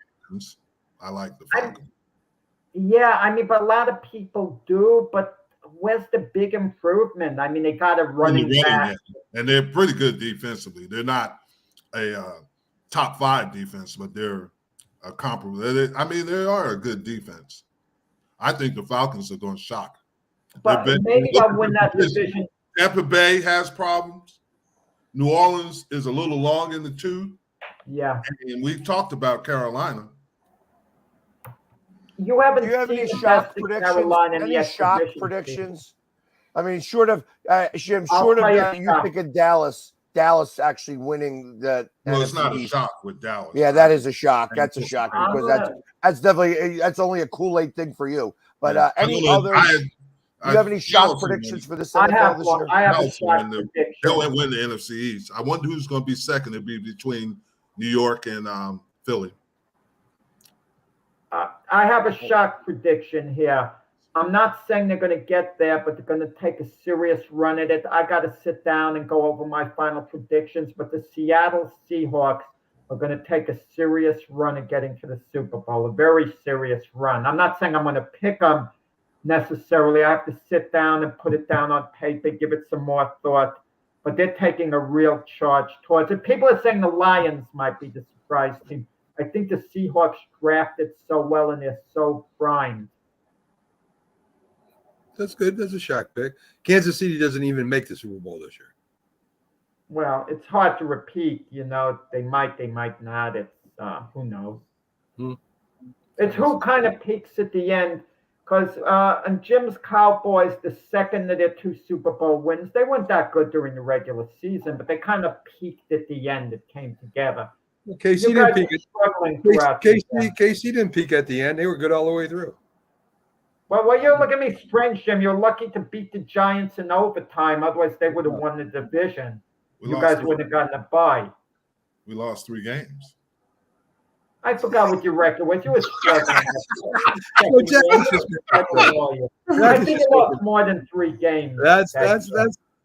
I like the Falcons. But a lot of people do, but where's the big improvement? I mean, they got a running back. And they're pretty good defensively. They're not a top 5 defense, but they're a comparable. They are a good defense. I think the Falcons are going to shock. But maybe they'll win that division. Tampa Bay has problems. New Orleans is a little long in the tooth. Yeah. And we've talked about Carolina. You haven't seen any shock predictions? I mean, short of you picking Dallas actually winning the Well, NFC it's not East. a shock with Dallas. Yeah, that is a shock. That's a shock because that's only a Kool-Aid thing for you. But do you have any shock predictions for this NFL this year? I have a shock prediction. They'll win the NFC East. I wonder who's going to be second. It'll be between New York and Philly. I have a shock prediction here. I'm not saying they're going to get there, but they're going to take a serious run at it. I got to sit down and go over my final predictions, but the Seattle Seahawks are going to take a serious run at getting to the Super Bowl, a very serious run. I'm not saying I'm going to pick them necessarily. I have to sit down and put it down on paper, give it some more thought, but they're taking a real charge towards it. People are saying the Lions might be the surprise team. I think the Seahawks drafted so well and they're so primed. That's good. That's a shock pick. Kansas City doesn't even make the Super Bowl this year. Well, it's hard to repeat. You know, they might not. It's who knows. It's who kind of peaks at the end. Because in Jim's Cowboys, the second of their 2 Super Bowl wins, they weren't that good during the regular season, but they kind of peaked at the end. It came together. Well, KC didn't peak at the end. They were good all the way through. Well, you look at me strange, Jim. You're lucky to beat the Giants in overtime. Otherwise, they would have won the division. You guys wouldn't have gotten a bye. We lost 3 games. I forgot what your record was. You were struggling. I think it lost more than 3 games. That's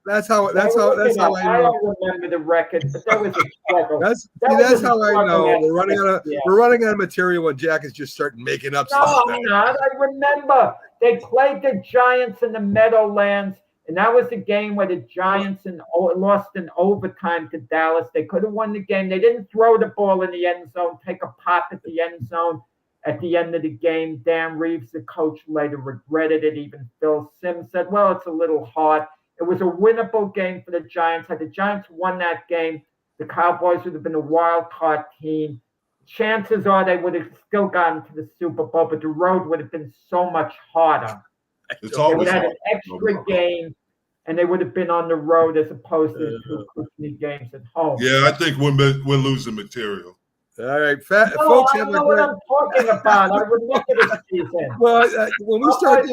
That's how I I know. don't remember the record, but that was a struggle. That's was how I know. struggle. We're running out of material when Jack is just starting making up No, stuff. I'm not. I remember they played the Giants in the Meadowlands, and that was the game where the Giants lost in overtime to Dallas. They could have won the game. They didn't throw the ball in the end zone, take a pop at the end zone at the end of the game. Dan Reeves, the coach, later regretted it. Even Phil Simms said, well, it's a little hard. It was a winnable game for the Giants. Had the Giants won that game, the Cowboys would have been a wild card team. Chances are they would have still gotten to the Super Bowl, but the road would have been so much harder. It's They always would have had hard. an extra game, and they would have been on the road as opposed to the 2 Christmas games at home. Yeah, I think we're losing material. All right, folks. I know what I'm talking about. I remember the season. Well, when we start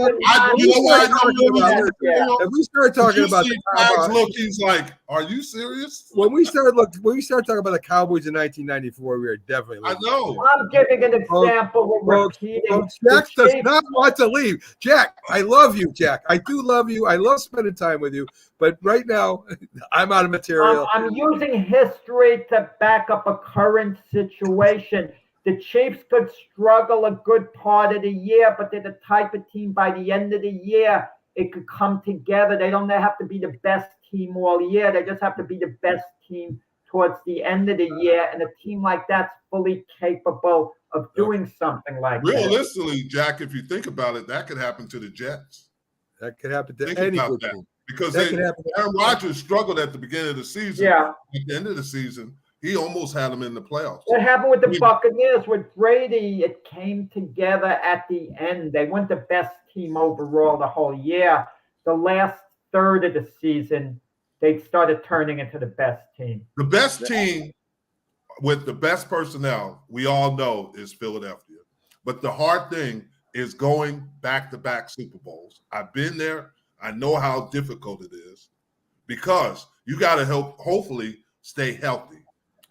talking about the Cowboys, look, he's like, "Are you serious?" When we start talking about the Cowboys in 1994, we are definitely. I know. I'm giving an example. Jack does not want to leave. Jack, I love you, Jack. I do love you. I love spending time with you. But right now, I'm out of material. I'm using history to back up a current situation. The Chiefs could struggle a good part of the year, but they're the type of team by the end of the year, it could come together. They don't have to be the best team all year. They just have to be the best team towards the end of the year. And a team like that's fully capable of doing something like that. Realistically, Jack, if you think about it, that could happen to the Jets. That could happen to any good team. Because Aaron Rodgers struggled at the beginning of the season. Yeah. At the end of the season, he almost had them in the playoffs. What happened with the Buccaneers with Brady? It came together at the end. They weren't the best team overall the whole year. The last third of the season, they started turning into the best team. The best team with the best personnel, we all know, is Philadelphia. But the hard thing is going back-to-back Super Bowls. I've been there. I know how difficult it is because you got to hopefully stay healthy.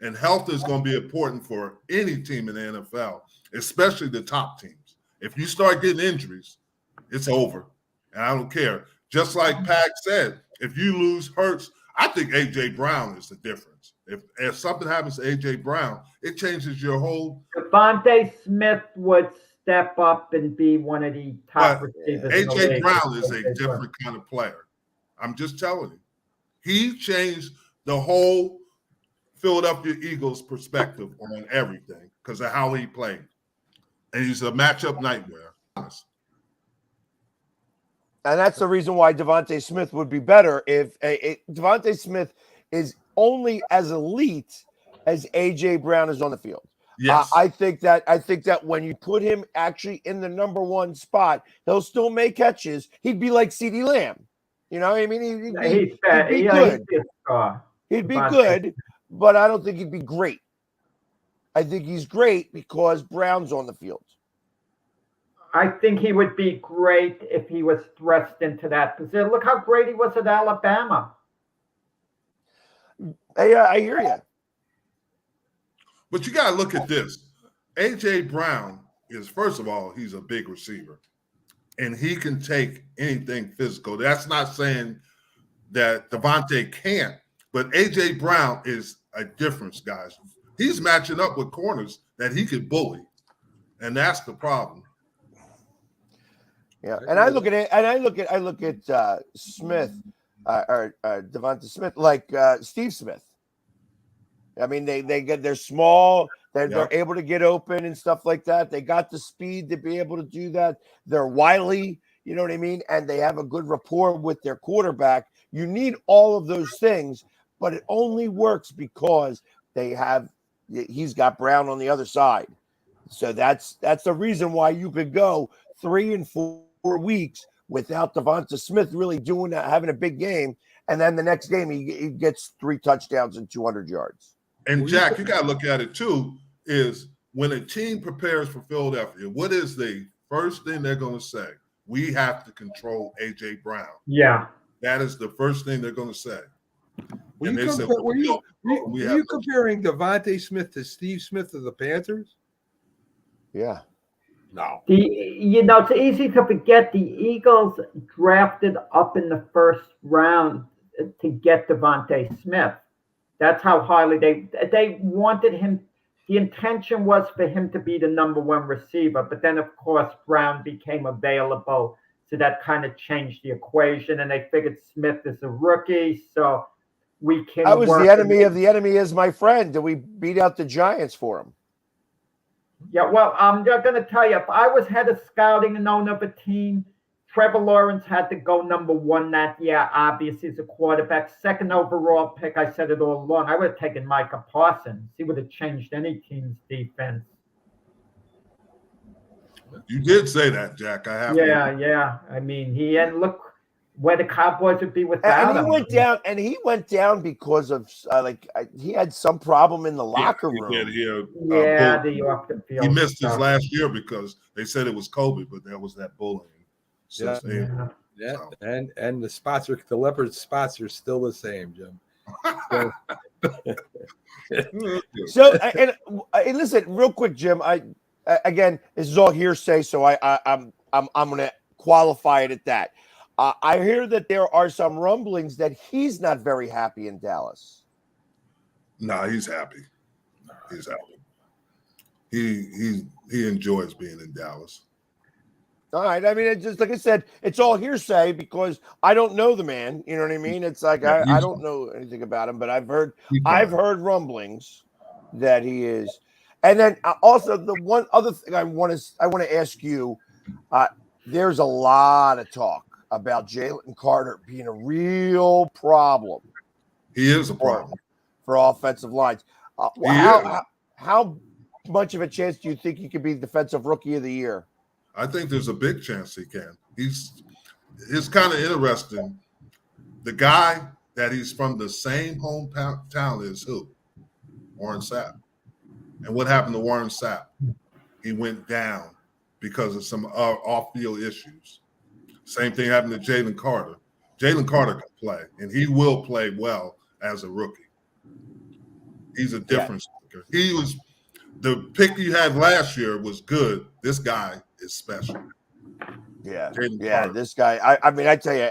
And health is going to be important for any team in the NFL, especially the top teams. If you start getting injuries, it's over. And I don't care. Just like Pack said, if you lose Hurts, I think A.J. Brown is the difference. If something happens to A.J. Brown, it changes your whole. Devontae Smith would step up and be one of the top receivers. A.J. Brown is a different kind of player. I'm just telling you. He changed the whole Philadelphia Eagles perspective on everything because of how he played. And he's a matchup nightmare. And that's the reason why Devontae Smith would be better if Devontae Smith is only as elite as A.J. Brown is on the field. Yes. I think that when you put him actually in the number one spot, he'll still make catches. He'd be like CeeDee Lamb. You know what I mean? He'd be good. He'd be good, but I don't think he'd be great. I think he's great because Brown's on the field. I think he would be great if he was thrust into that position. Look how great he was at Alabama. I hear you. But you got to look at this. A.J. Brown is, first of all, he's a big receiver. And he can take anything physical. That's not saying that Devontae can't. But A.J. Brown is a difference, guys. He's matching up with corners that he could bully. And that's the problem. Yeah, and I look at it, and I look at Smith or Devonta Smith like Steve Smith. I mean, they're small, they're able to get open and stuff like that. They got the speed to be able to do that. They're wily, you know what I mean, and they have a good rapport with their quarterback. You need all of those things, but it only works because he's got Brown on the other side. So that's the reason why you could go 3 and 4 weeks without Devonta Smith really doing that, having a big game, and then the next game he gets 3 touchdowns and 200 yards. And Jack, you got to look at it too, is when a team prepares for Philadelphia, what is the first thing they're going to say? We have to control A.J. Brown. Yeah. That is the first thing they're going to say. Were you comparing Devontae Smith to Steve Smith of the Panthers? Yeah. No. It's easy to forget the Eagles drafted up in the first round to get Devontae Smith. That's how highly they wanted him. The intention was for him to be the number one receiver, but then of course Brown became available, so that kind of changed the equation. And they figured Smith is a rookie, so we can. I was the enemy of the enemy is my friend. Did we beat out the Giants for him? Yeah, well, I'm going to tell you, if I was head of scouting and owner of a team, Trevor Lawrence had to go number one that year, obviously, as a quarterback. Second overall pick, I said it all along. I would have taken Micah Parsons. He would have changed any team's defense. You did say that, Jack. I have. Yeah. I mean, and look where the Cowboys would be without him. And he went down because of he had some problem in the locker room. The off the field. He missed his last year because they said it was COVID, but there was that bullying. And the leopard spots are still the same, Jim. So and listen, real quick, Jim. Again, this is all hearsay, so I'm going to qualify it at that. I hear that there are some rumblings that he's not very happy in Dallas. No, he's happy. He's happy. He enjoys being in Dallas. All right. I mean, it's just like I said, it's all hearsay because I don't know the man. You know what I mean? It's like I don't know anything about him, but I've heard rumblings that he is. And then also the one other thing I want to ask you. There's a lot of talk about Jalen Carter being a real problem. He is a problem for offensive lines. How much of a chance do you think he could be Defensive Rookie of the Year? I think there's a big chance he can. It's kind of interesting. The guy that he's from the same hometown is who? Warren Sapp. And what happened to Warren Sapp? He went down because of some off-field issues. Same thing happened to Jalen Carter. Jalen Carter can play, and he will play well as a rookie. He's a difference maker. He was the pick you had last year was good. This guy is special. Yeah, Carter. This guy. I mean, I tell you,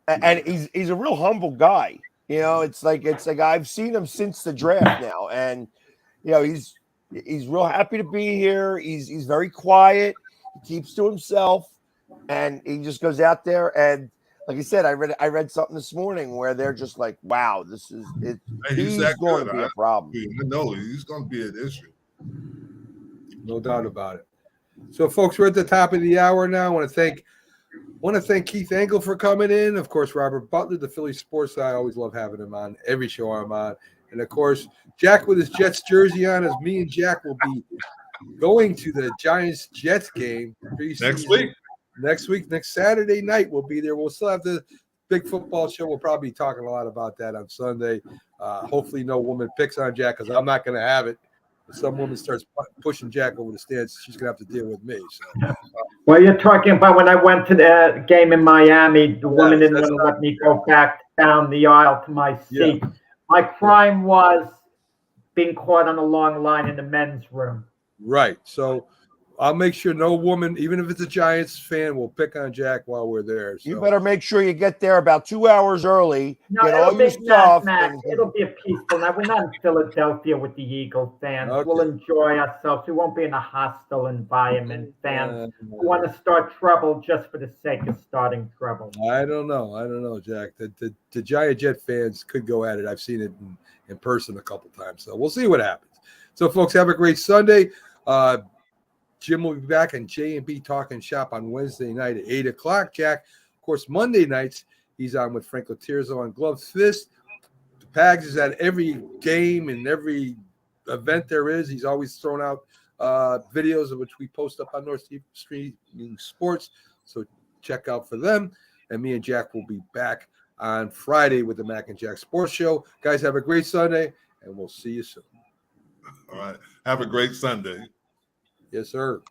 and he's a real humble guy. You know, it's like I've seen him since the draft now, and you know he's real happy to be here. He's very quiet. He keeps to himself. And he just goes out there, and like I said, I read something this morning where they're just like, "Wow, this is it." He's going to be a problem. I know he's going to be an issue. No doubt about it. So, folks, we're at the top of the hour now. I want to thank Keith Engle for coming in. Of course, Robert Butler, the Philly sports guy. I always love having him on every show I'm on. And of course, Jack with his Jets jersey on, as me and Jack will be going to the Giants-Jets game next week, next Saturday night, we'll be there. We'll still have the big football show. We'll probably be talking a lot about that on Sunday. Hopefully no woman picks on Jack because I'm not going to have it. If some woman starts pushing Jack over the stands, she's going to have to deal with me. So. Well, you're talking about when I went to the game in Miami, the woman didn't want to let me go back down the aisle to my seat. Yeah. My crime was being caught on a long line in the men's room. Right. So I'll make sure no woman, even if it's a Giants fan, will pick on Jack while we're there. So. You better make sure you get there about 2 hours early. Get all your stuff. It'll be a peaceful night. We're not in Philadelphia with the Eagle fans. Okay. We'll enjoy ourselves. We won't be in a hostile environment. Fans who want to start trouble just for the sake of starting trouble. I don't know, Jack. The Giant Jet fans could go at it. I've seen it in person a couple times. So we'll see what happens. So, folks, have a great Sunday. Jim will be back on J&B Talking Shop on Wednesday night at 8 o'clock. Jack, of course, Monday nights, he's on with Franco Tirzo on Glove Fist. The Pags is at every game and every event there is. He's always thrown out videos of which we post up on North Streaming Sports. So check out for them. And me and Jack will be back on Friday with the Mac and Jack Sports Show. Guys, have a great Sunday, and we'll see you soon. All right. Have a great Sunday. Yes, sir.